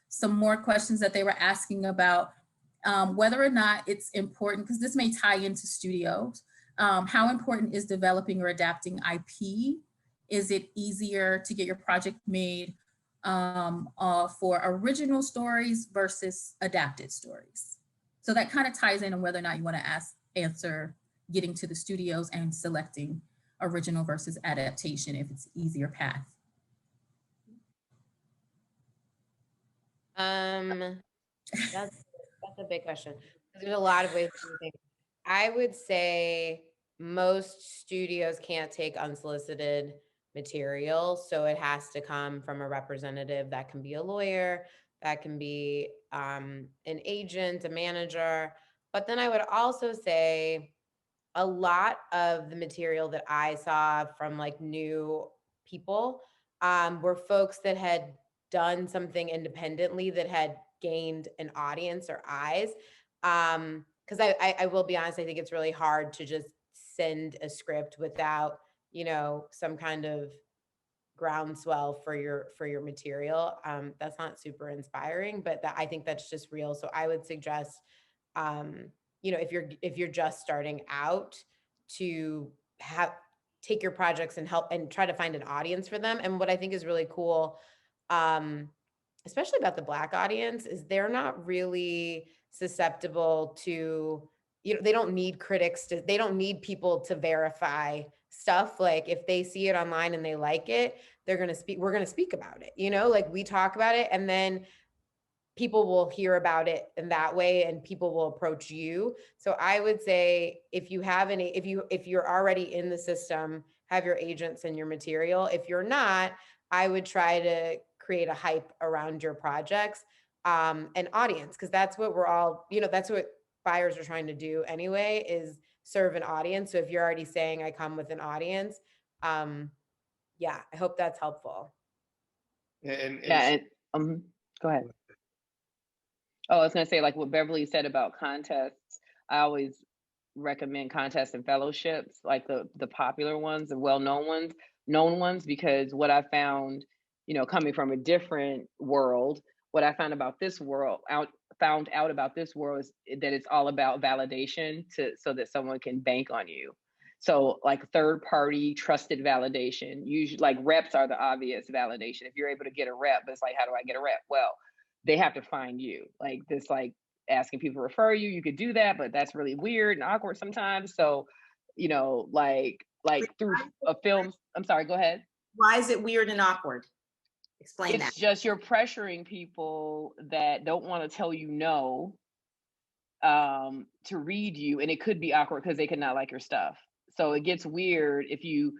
some more questions that they were asking about whether or not it's important, because this may tie into studios. How important is developing or adapting IP? Is it easier to get your project made for original stories versus adapted stories? So that kind of ties in on whether or not you want to answer getting to the studios and selecting original versus adaptation, if it's easier path. That's a big question. There's a lot of ways to do things. I would say most studios can't take unsolicited material, so it has to come from a representative. That can be a lawyer, that can be an agent, a manager. But then I would also say a lot of the material that I saw from like new people were folks that had done something independently that had gained an audience or eyes. Because I will be honest, I think it's really hard to just send a script without, some kind of groundswell for your material. That's not super inspiring, but I think that's just real. So I would suggest, if you're just starting out, to take your projects and help and try to find an audience for them. And what I think is really cool, especially about the Black audience, is they're not really susceptible to, they don't need critics they don't need people to verify stuff. Like if they see it online and they like it, we're going to speak about it, like we talk about it, and then people will hear about it in that way, and people will approach you. So I would say if you're already in the system, have your agents and your material. If you're not, I would try to create a hype around your projects, and audience, because that's what we're all, that's what buyers are trying to do anyway, is serve an audience. So if you're already saying I come with an audience, yeah, I hope that's helpful. Yeah, and go ahead. Oh, I was gonna say, like what Beverly said about contests, I always recommend contests and fellowships, like the popular ones, the known ones, because what I found, coming from a different world, what I found about this world, found out about this world is that it's all about validation so that someone can bank on you. So like third party trusted validation, usually like reps are the obvious validation. If you're able to get a rep, it's like, how do I get a rep? Well, they have to find you. Like this, like asking people to refer you, you could do that, but that's really weird and awkward sometimes. So, you know, like through a film, I'm sorry, go ahead. Why is it weird and awkward? Explain that. It's just you're pressuring people that don't want to tell you no to read you, and it could be awkward because they could not like your stuff. So it gets weird if you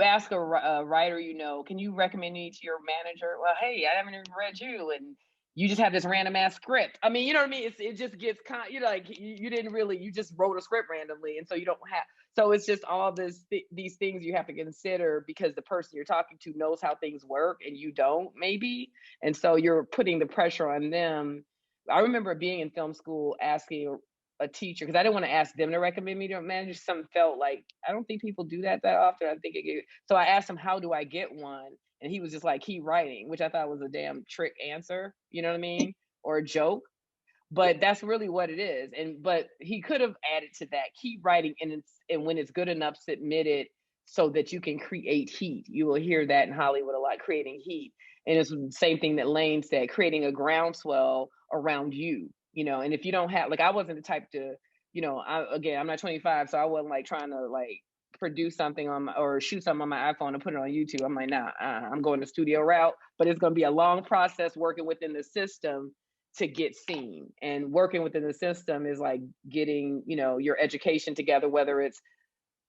ask a writer, you know, can you recommend me to your manager? Well, hey, I haven't even read you, and you just have this random ass script. I mean, you know what I mean? It just gets you know, like you didn't really, you just wrote a script randomly, and so you don't have. So it's just all these things you have to consider because the person you're talking to knows how things work and you don't, maybe, and so you're putting the pressure on them. I remember being in film school asking a teacher, because I didn't want to ask them to recommend me to a manager. Some felt like, I don't think people do that often. I think so I asked him, how do I get one? And he was just like, keep writing, which I thought was a damn trick answer, you know what I mean? Or a joke. But that's really what it is. But he could have added to that, keep writing, and when it's good enough, submit it so that you can create heat. You will hear that in Hollywood a lot, creating heat. And it's the same thing that Lane said, creating a groundswell around you, you know. And if you don't have, like, I wasn't the type to, you know, I'm not 25, so I wasn't like trying to like produce something or shoot something on my iPhone and put it on YouTube. I'm like, nah, I'm going the studio route, but it's going to be a long process working within the system to get seen. And working within the system is like getting, you know, your education together, whether it's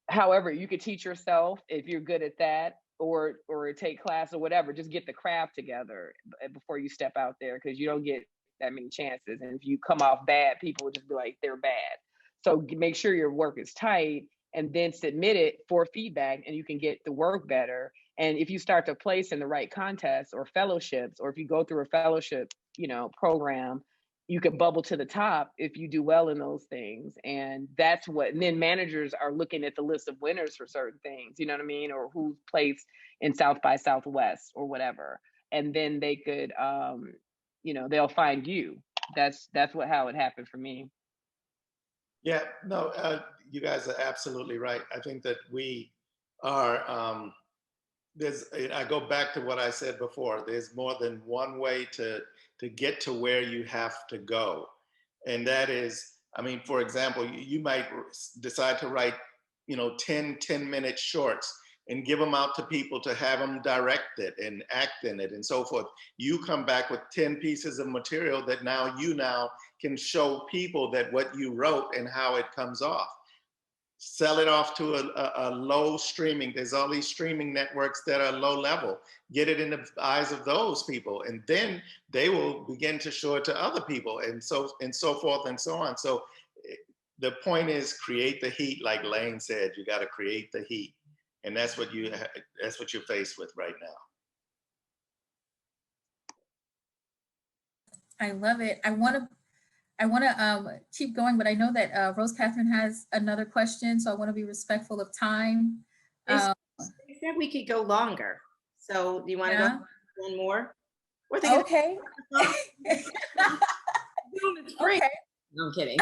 however you could teach yourself if you're good at that, or take class or whatever. Just get the craft together before you step out there, because you don't get that many chances. And if you come off bad, people will just be like, they're bad. So make sure your work is tight and then submit it for feedback, and you can get the work better. And if you start to place in the right contests or fellowships, or if you go through a fellowship, you know, program, you could bubble to the top if you do well in those things. And that's what, and then managers are looking at the list of winners for certain things, you know what I mean? Or who's placed in South by Southwest or whatever. And then they could, you know, they'll find you. That's how it happened for me. Yeah, no, you guys are absolutely right. I think that we are, I go back to what I said before, there's more than one way to get to where you have to go. And that is, I mean, for example, you might decide to write, you know, 10-minute shorts and give them out to people to have them direct it and act in it and so forth. You come back with 10 pieces of material that now can show people that what you wrote and how it comes off. Sell it off to a low streaming. There's all these streaming networks that are low level. Get it in the eyes of those people, and then they will begin to show it to other people, and so forth and so on. So the point is, create the heat, like Lane said. You got to create the heat, and that's what you're faced with right now. I love it. I want to keep going, but I know that Rose Catherine has another question, so I want to be respectful of time. They said we could go longer. So do you want to go one more? Okay. Okay. No, I'm kidding.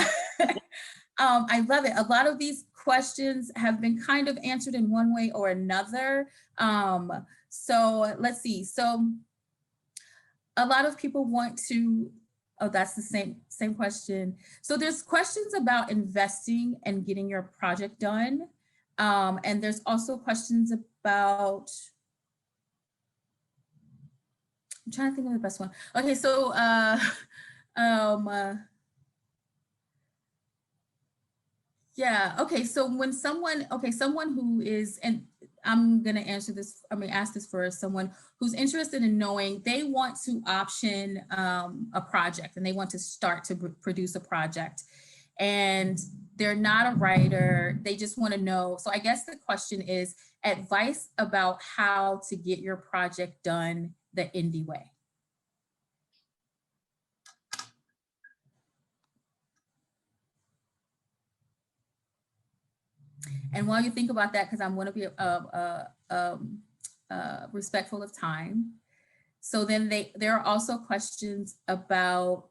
I love it. A lot of these questions have been kind of answered in one way or another. So let's see. So a lot of people want to, oh, that's the same question. So there's questions about investing and getting your project done. And there's also questions about, I'm trying to think of the best one. Okay, so yeah, okay, so when someone who is, and I'm gonna ask this for someone who's interested in knowing, they want to option a project and they want to start to produce a project, and they're not a writer, they just wanna know. So I guess the question is advice about how to get your project done the indie way. And while you think about that, because I want to be respectful of time. So then there are also questions about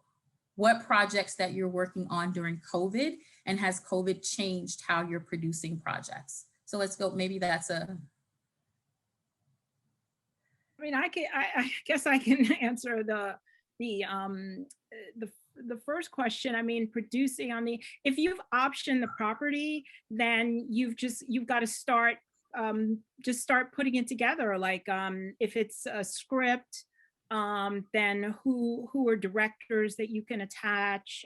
what projects that you're working on during COVID, and has COVID changed how you're producing projects? So let's go, maybe that's a. I mean, I guess I can answer the first question. I mean, producing on the, if you've optioned the property, then you've got to start, just start putting it together. Like, if it's a script, then who are directors that you can attach?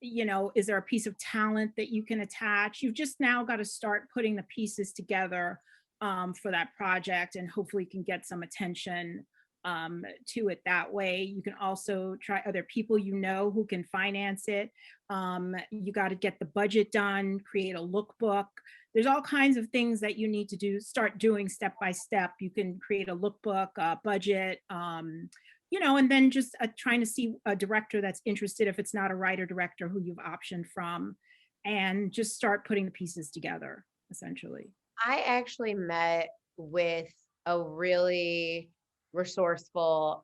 You know, is there a piece of talent that you can attach? You've just now got to start putting the pieces together for that project, and hopefully can get some attention to it that way. You can also try other people you know who can finance it. You got to get the budget done, create a lookbook. There's all kinds of things that you need to do, start doing step by step. You can create a lookbook, budget, you know, and then just trying to see a director that's interested, if it's not a writer director who you've optioned from, and just start putting the pieces together, essentially. I actually met with a really resourceful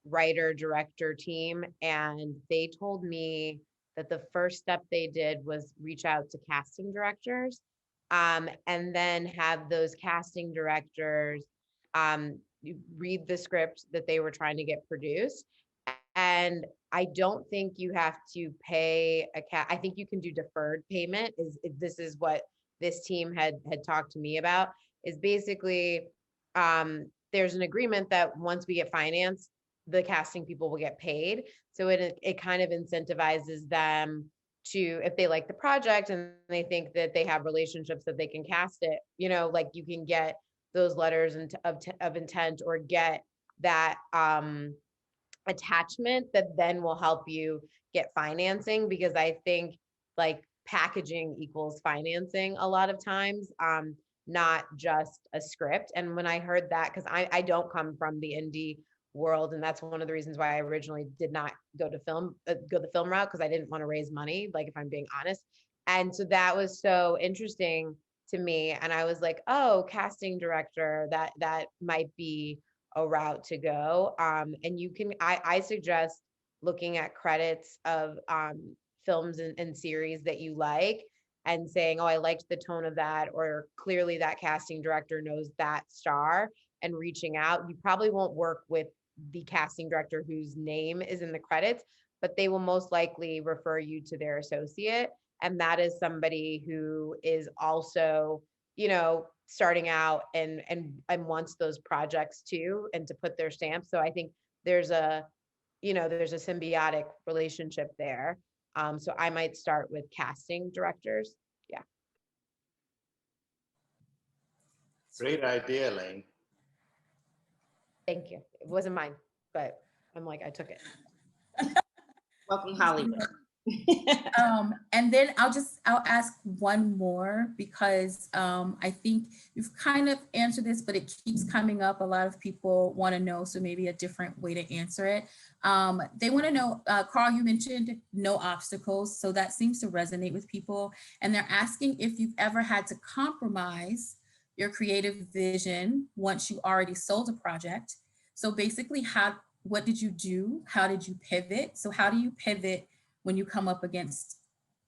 writer director team, and they told me that the first step they did was reach out to casting directors, and then have those casting directors read the script that they were trying to get produced. And I don't think you have to pay I think you can do deferred payment. This is what this team had talked to me about, is basically there's an agreement that once we get financed, the casting people will get paid. So it kind of incentivizes them to, if they like the project and they think that they have relationships that they can cast it, you know, like you can get those letters of intent, or get that attachment that then will help you get financing. Because I think like packaging equals financing a lot of times, not just a script. And when I heard that, because I don't come from the indie world, and that's one of the reasons why I originally did not go the film route, because I didn't want to raise money, like, if I'm being honest. And so that was so interesting to me, and I was like, oh, casting director, that might be a route to go. And you can, I suggest looking at credits of films and series that you like, and saying, oh, I liked the tone of that, or clearly that casting director knows that star, and reaching out. You probably won't work with the casting director whose name is in the credits, but they will most likely refer you to their associate. And that is somebody who is also, you know, starting out and wants those projects too, and to put their stamp. So I think there's a symbiotic relationship there. So I might start with casting directors. Yeah. Great idea, Lane. Thank you. It wasn't mine, but I'm like, I took it. Welcome, Hollywood. And then I'll ask one more, because I think you've kind of answered this, but it keeps coming up. A lot of people want to know, so maybe a different way to answer it. They want to know, Carl, you mentioned no obstacles, so that seems to resonate with people. And they're asking if you've ever had to compromise your creative vision once you already sold a project. So basically, what did you do? How did you pivot? So how do you pivot when you come up against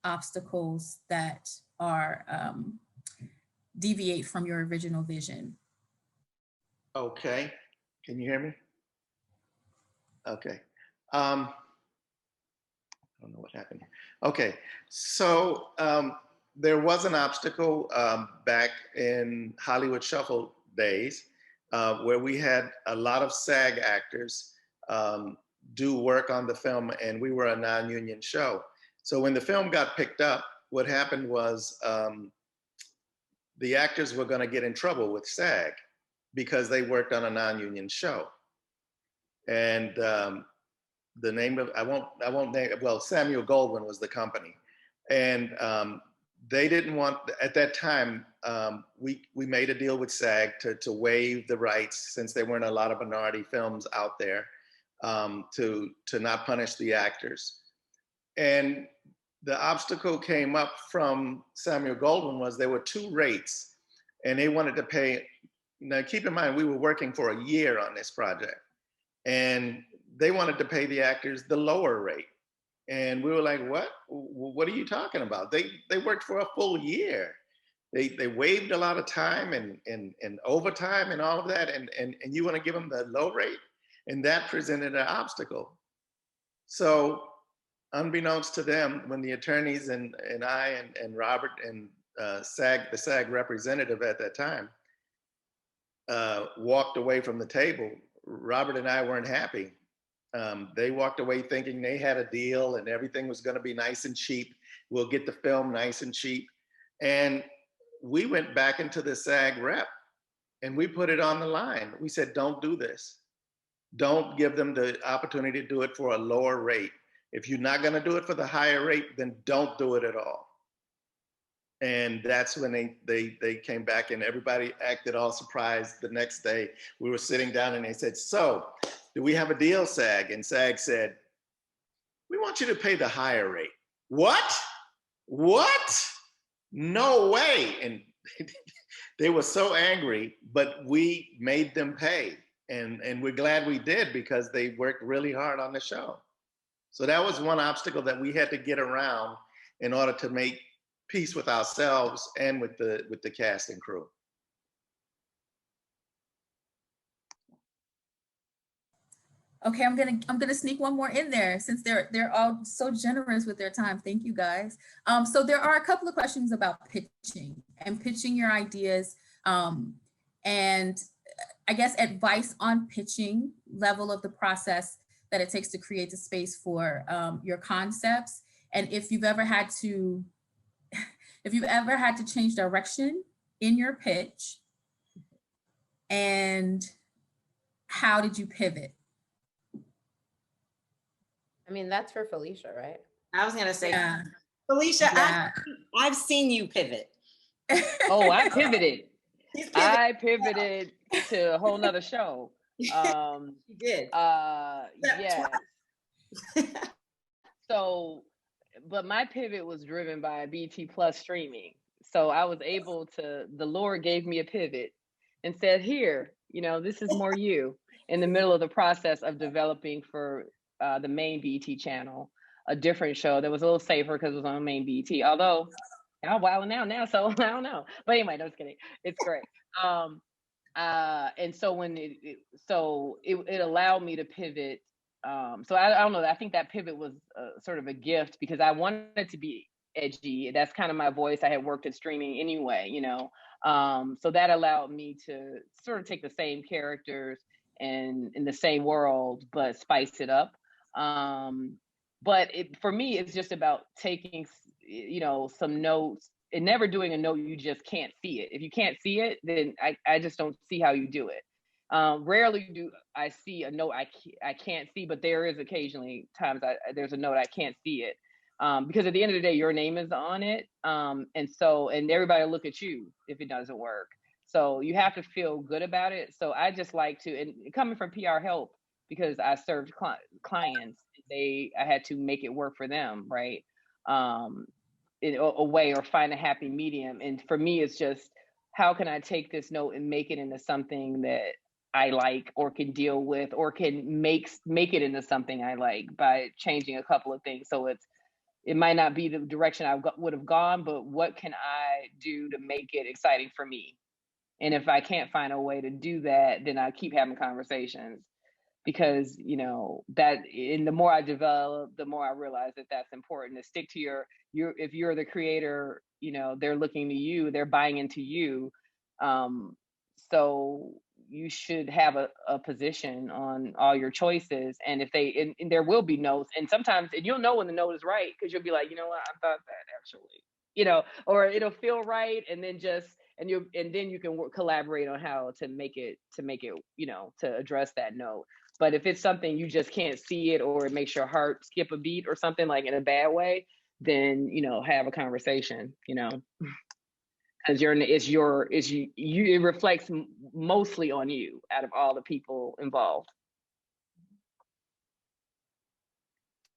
obstacles that are deviate from your original vision? Okay, can you hear me? Okay. I don't know what happened here. Okay, so there was an obstacle back in Hollywood Shuffle days where we had a lot of SAG actors do work on the film, and we were a non-union show. So when the film got picked up, what happened was the actors were going to get in trouble with SAG because they worked on a non-union show. And the name of, I won't name, well, Samuel Goldwyn was the company. And they didn't want, at that time, we made a deal with SAG to waive the rights, since there weren't a lot of minority films out there, to not punish the actors. And the obstacle came up from Samuel Goldwyn was there were two rates, and they wanted to pay. Now keep in mind, we were working for a year on this project, and they wanted to pay the actors the lower rate. And we were like, what are you talking about? They worked for a full year. They waived a lot of time and overtime and all of that. And you want to give them the low rate? And that presented an obstacle. So unbeknownst to them, when the attorneys and I and Robert and the SAG representative at that time walked away from the table, Robert and I weren't happy. They walked away thinking they had a deal and everything was going to be nice and cheap. We'll get the film nice and cheap. And we went back into the SAG rep and we put it on the line. We said, don't do this. Don't give them the opportunity to do it for a lower rate. If you're not going to do it for the higher rate, then don't do it at all. And that's when they came back and everybody acted all surprised. The next day we were sitting down and they said, so do we have a deal, SAG? And SAG said, we want you to pay the higher rate. What? No way. And they were so angry, but we made them pay. And we're glad we did because they worked really hard on the show. So that was one obstacle that we had to get around in order to make peace with ourselves and with the cast and crew. Okay, I'm gonna sneak one more in there since they're all so generous with their time. Thank you guys. So there are a couple of questions about pitching and pitching your ideas, and I guess advice on pitching, level of the process that it takes to create the space for your concepts, and if you've ever had to change direction in your pitch, and how did you pivot? I mean, that's for Felicia, right? I was gonna say, Yeah. Felicia, Yeah. I've seen you pivot. Oh, I pivoted. She's pivoted. I pivoted to a whole nother show. You did. Yeah. So, but my pivot was driven by BT Plus streaming. So I was able to, the Lord gave me a pivot and said, here, this is more you, in the middle of the process of developing for the main BT channel, a different show that was a little safer because it was on main BT. Although, I'm wilding out now, so I don't know. But anyway, no, just kidding. It's great. And so when it allowed me to pivot. So I don't know. I think that pivot was sort of a gift because I wanted to be edgy. That's kind of my voice. I had worked at streaming anyway, so that allowed me to sort of take the same characters and in the same world, but spice it up. But for me, it's just about taking, some notes and never doing a note you just can't see it. If you can't see it, then I just don't see how you do it. Rarely do I see a note I can't see, but there is occasionally times there's a note I can't see it. Because at the end of the day, your name is on it. And everybody will look at you if it doesn't work. So you have to feel good about it. So I just like to, and coming from PR help, because I served clients, I had to make it work for them, right? In a way, or find a happy medium. And for me, it's just, how can I take this note and make it into something that I like, or can deal with, or can make it into something I like by changing a couple of things. So it might not be the direction I would have gone, but what can I do to make it exciting for me? And if I can't find a way to do that, then I keep having conversations, because that, and the more I develop, the more I realize that that's important, to stick to your if you're the creator, they're looking to you, they're buying into you. So you should have a position on all your choices. And if and there will be notes, and sometimes, and you'll know when the note is right, because you'll be like, what, I thought that actually, or it'll feel right. And then then you can collaborate on how to make it, to address that note. But if it's something you just can't see it, or it makes your heart skip a beat or something, like in a bad way, then, have a conversation, because it reflects mostly on you out of all the people involved.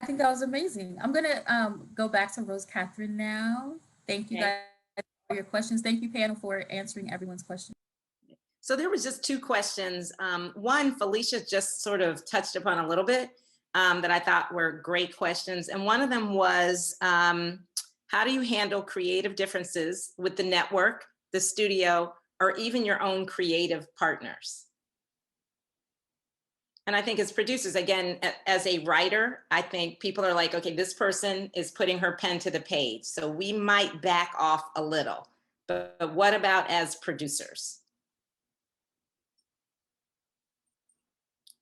I think that was amazing. I'm gonna go back to Rose Catherine now. Thank you guys for your questions. Thank you, panel, for answering everyone's questions. So there was just two questions. One, Felicia just sort of touched upon a little bit that I thought were great questions. And one of them was, how do you handle creative differences with the network, the studio, or even your own creative partners? And I think as producers, again, as a writer, I think people are like, okay, this person is putting her pen to the page, so we might back off a little. But what about as producers?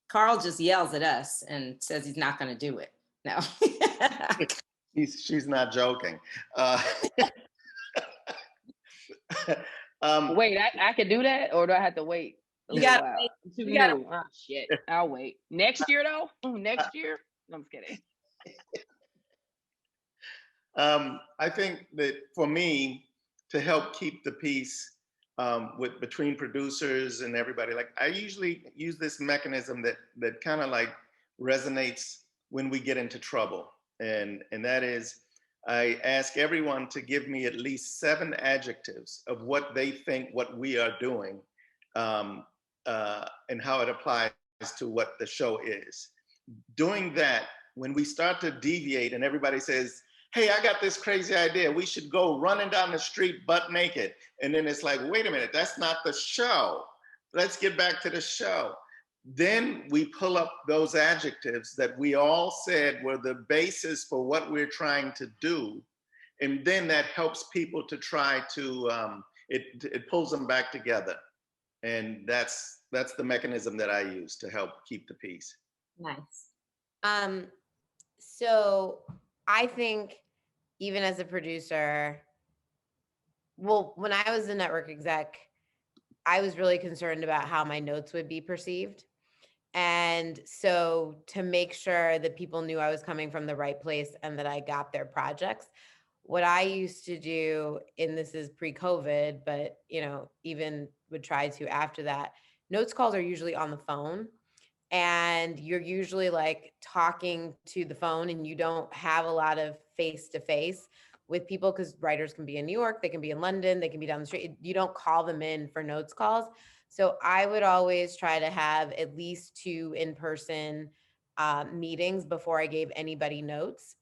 Carl just yells at us and says he's not going to do it. No. She's not joking. Wait, I could do that, or do I have to wait? You gotta Wow. wait. Too You gotta- new. Oh shit, I'll wait. Next year though? Next year? No, I'm just kidding. I think that for me, to help keep the peace between producers and everybody, like I usually use this mechanism that kind of like resonates when we get into trouble, and that is, I ask everyone to give me at least 7 adjectives of what they think what we are doing, and how it applies to what the show is. Doing that, when we start to deviate and everybody says, hey, I got this crazy idea, we should go running down the street butt naked. And then it's like, wait a minute, that's not the show. Let's get back to the show. Then we pull up those adjectives that we all said were the basis for what we're trying to do. And then that helps people to try to, it pulls them back together. And that's the mechanism that I use to help keep the peace. Nice. So I think even as a producer, well, when I was a network exec, I was really concerned about how my notes would be perceived. And so to make sure that people knew I was coming from the right place and that I got their projects, what I used to do, and this is pre-COVID, but even would try to after that, notes calls are usually on the phone. And you're usually like talking to the phone and you don't have a lot of face-to-face with people, because writers can be in New York, they can be in London, they can be down the street. You don't call them in for notes calls. So I would always try to have at least 2 in-person meetings before I gave anybody notes,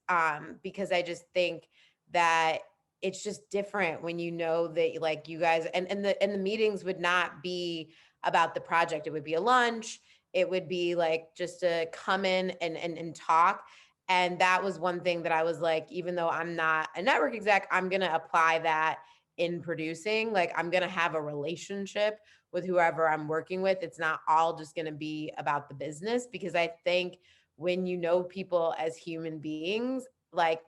because I just think that it's just different when you know that like you guys, and the meetings would not be about the project. It would be a lunch. It would be like just to come in and talk. And that was one thing that I was like, even though I'm not a network exec, I'm going to apply that in producing. Like I'm going to have a relationship with whoever I'm working with. It's not all just going to be about the business, because I think when you know people as human beings, like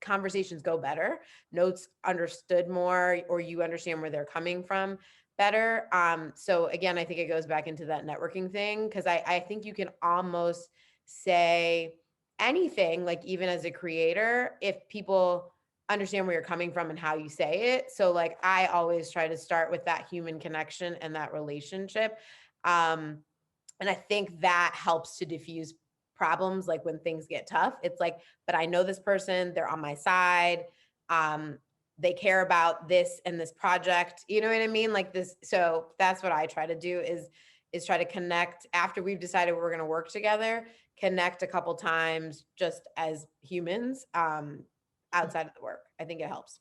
conversations go better, notes understood more, or you understand where they're coming from better. So again, I think it goes back into that networking thing, because I think you can almost say anything, like even as a creator, if people understand where you're coming from and how you say it. So like I always try to start with that human connection and that relationship. And I think that helps to diffuse problems. Like when things get tough, it's like, but I know this person, they're on my side. They care about this and this project, you know what I mean? Like this. So that's what I try to do is try to connect after we've decided we're going to work together, connect a couple times just as humans, outside of the work. I think it helps.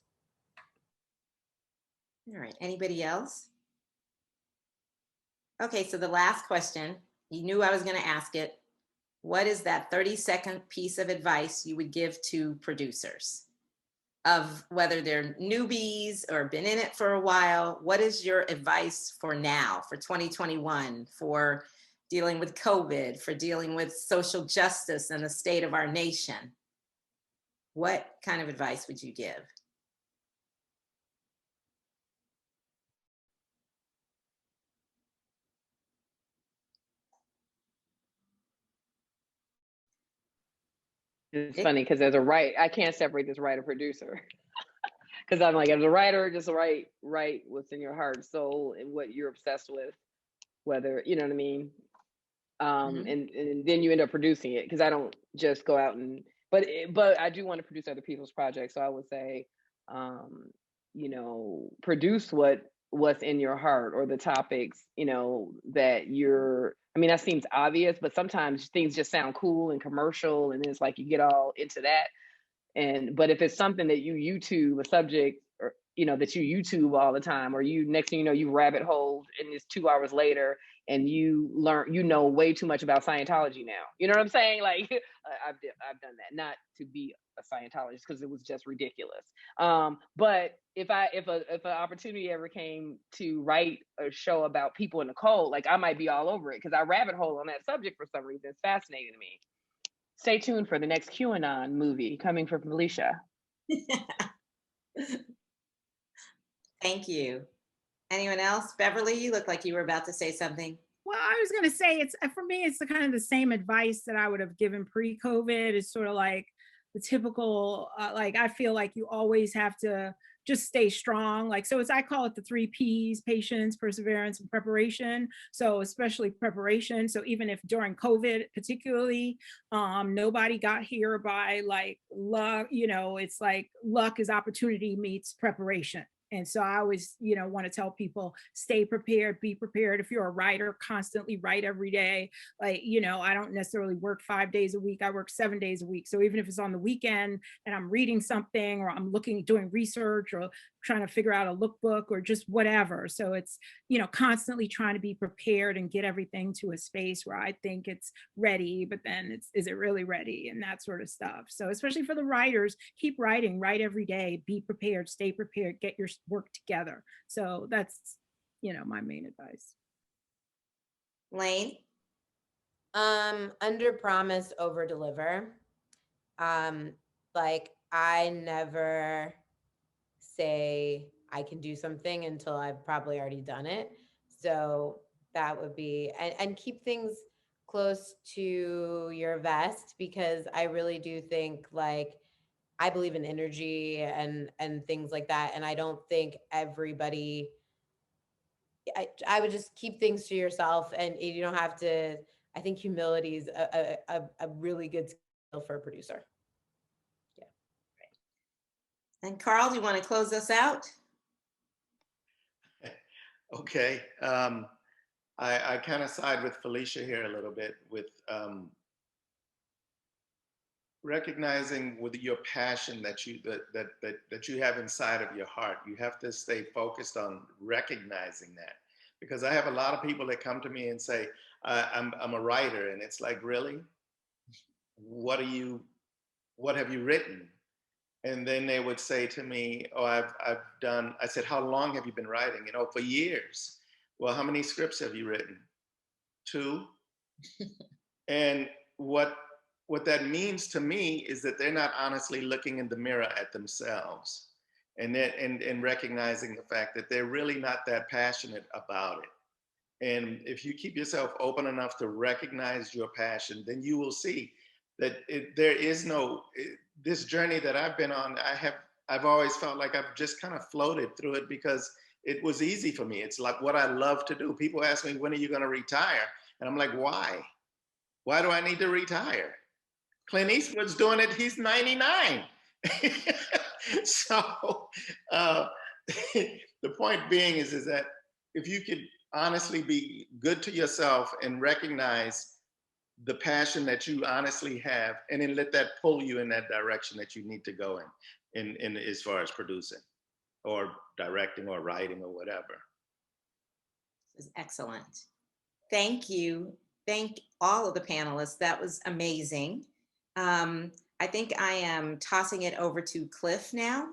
All right. Anybody else? Okay. So the last question, you knew I was going to ask it. What is that 30-second piece of advice you would give to producers, of whether they're newbies or been in it for a while? What is your advice for now, for 2021, for dealing with COVID, for dealing with social justice and the state of our nation? What kind of advice would you give? It's funny because as a writer, I can't separate this writer producer. Because I'm like, as a writer, just write what's in your heart, soul, and what you're obsessed with, whether, you know what I mean? And then you end up producing it, because I don't just go out and, but I do want to produce other people's projects. So I would say, produce what what's in your heart or the topics, that I mean, that seems obvious, but sometimes things just sound cool and commercial, and it's like you get all into that. But if it's something that you YouTube, a subject, or that you YouTube all the time, or you next thing you know, you rabbit hole, and it's 2 hours later, and you learn, way too much about Scientology now. You know what I'm saying? Like I've done that, not to be a Scientologist because it was just ridiculous. But if an opportunity ever came to write a show about people in the cult, like I might be all over it because I rabbit hole on that subject for some reason. It's fascinating to me. Stay tuned for the next QAnon movie coming from Felicia. Thank you. Anyone else? Beverly, you look like you were about to say something. Well, I was going to say, for me, it's the kind of the same advice that I would have given pre-COVID. It's sort of like the typical, like, I feel like you always have to just stay strong. Like, so I call it the 3 Ps: patience, perseverance, and preparation. So especially preparation. So even if during COVID, particularly, nobody got here by like luck, it's like luck is opportunity meets preparation. And so I always, want to tell people, stay prepared, be prepared. If you're a writer, constantly write every day. Like, I don't necessarily work 5 days a week. I work 7 days a week. So even if it's on the weekend and I'm reading something, or I'm doing research, or trying to figure out a lookbook, or just whatever. So it's, constantly trying to be prepared and get everything to a space where I think it's ready, but then is it really ready, and that sort of stuff. So especially for the writers, keep writing, write every day, be prepared, stay prepared, get your work together. So that's, my main advice. Lane? Under promise, over deliver. Like I never say I can do something until I've probably already done it. So that would be, and keep things close to your vest, because I really do think, like, I believe in energy and things like that. And I don't think everybody, I would just keep things to yourself, and you don't have to. I think humility is a really good skill for a producer. And Carl, do you want to close us out? Okay. I kind of side with Felicia here a little bit with recognizing with your passion that you have inside of your heart. You have to stay focused on recognizing that, because I have a lot of people that come to me and say, I'm a writer, and it's like, really? What have you written? And then they would say to me, oh, I've done, I said, how long have you been writing? For years. Well, how many scripts have you written? 2. And what that means to me is that they're not honestly looking in the mirror at themselves, and recognizing the fact that they're really not that passionate about it. And if you keep yourself open enough to recognize your passion, then you will see that there is no, this journey that I've been on, I've always felt like I've just kind of floated through it because it was easy for me. It's like what I love to do. People ask me, when are you going to retire? And I'm like, why? Why do I need to retire? Clint Eastwood's doing it. He's 99. So the point being is that if you could honestly be good to yourself and recognize the passion that you honestly have, and then let that pull you in that direction that you need to go in as far as producing or directing or writing or whatever. This is excellent. Thank you. Thank all of the panelists. That was amazing. I think I am tossing it over to Cliff now.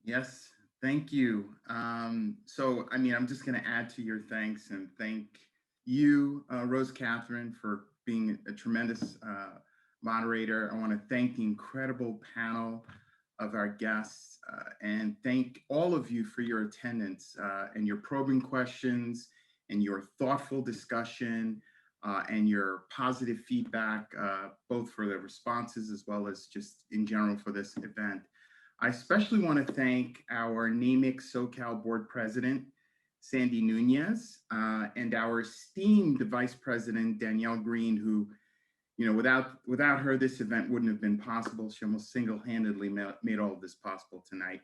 Yes, thank you. So, I'm just going to add to your thanks and thank you, Rose Catherine, for being a tremendous moderator. I want to thank the incredible panel of our guests and thank all of you for your attendance and your probing questions and your thoughtful discussion and your positive feedback, both for the responses as well as just in general for this event. I especially want to thank our NAMIC SoCal Board President, Sandy Nunez, and our esteemed Vice President, Danielle Green, who, without her, this event wouldn't have been possible. She almost single-handedly made all of this possible tonight.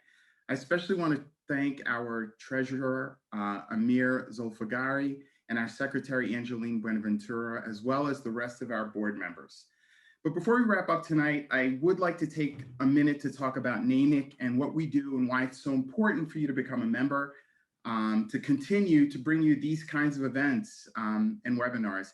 I especially want to thank our treasurer, Amir Zolfagari, and our secretary, Angeline Buenaventura, as well as the rest of our board members. But before we wrap up tonight, I would like to take a minute to talk about NAMIC and what we do and why it's so important for you to become a member, to continue to bring you these kinds of events and webinars.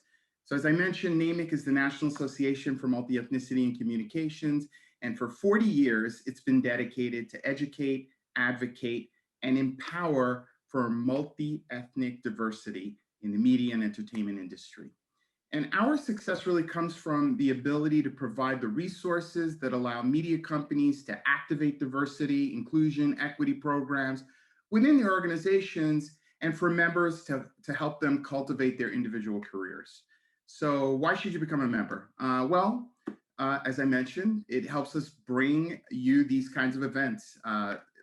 So as I mentioned, NAMIC is the National Association for Multi-Ethnicity and Communications, and for 40 years, it's been dedicated to educate, advocate, and empower for multi-ethnic diversity in the media and entertainment industry. And our success really comes from the ability to provide the resources that allow media companies to activate diversity, inclusion, equity programs within their organizations, and for members to help them cultivate their individual careers. So why should you become a member? As I mentioned, it helps us bring you these kinds of events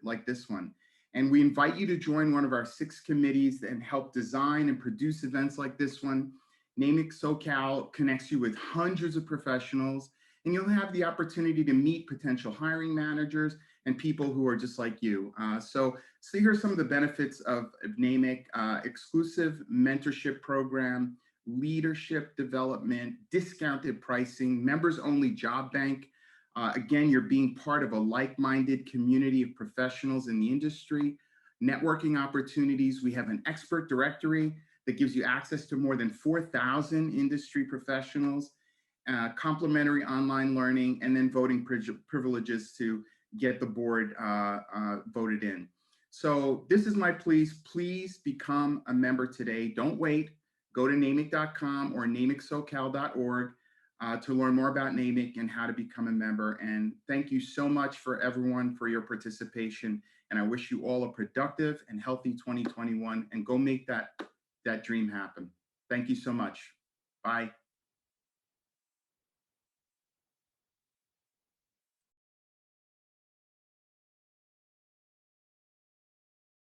like this one. And we invite you to join one of our 6 committees and help design and produce events like this one. NAMIC SoCal connects you with hundreds of professionals, and you'll have the opportunity to meet potential hiring managers and people who are just like you. So here are some of the benefits of NAMIC: exclusive mentorship program, leadership development, discounted pricing, members only job bank. Again, you're being part of a like-minded community of professionals in the industry, networking opportunities. We have an expert directory that gives you access to more than 4,000 industry professionals, complimentary online learning, and then voting privileges to get the board voted in. So this is my plea. Please become a member today. Don't wait. Go to namic.com or namicsocal.org to learn more about NAMIC and how to become a member. And thank you so much for everyone for your participation. And I wish you all a productive and healthy 2021, and go make that dream happen. Thank you so much. Bye.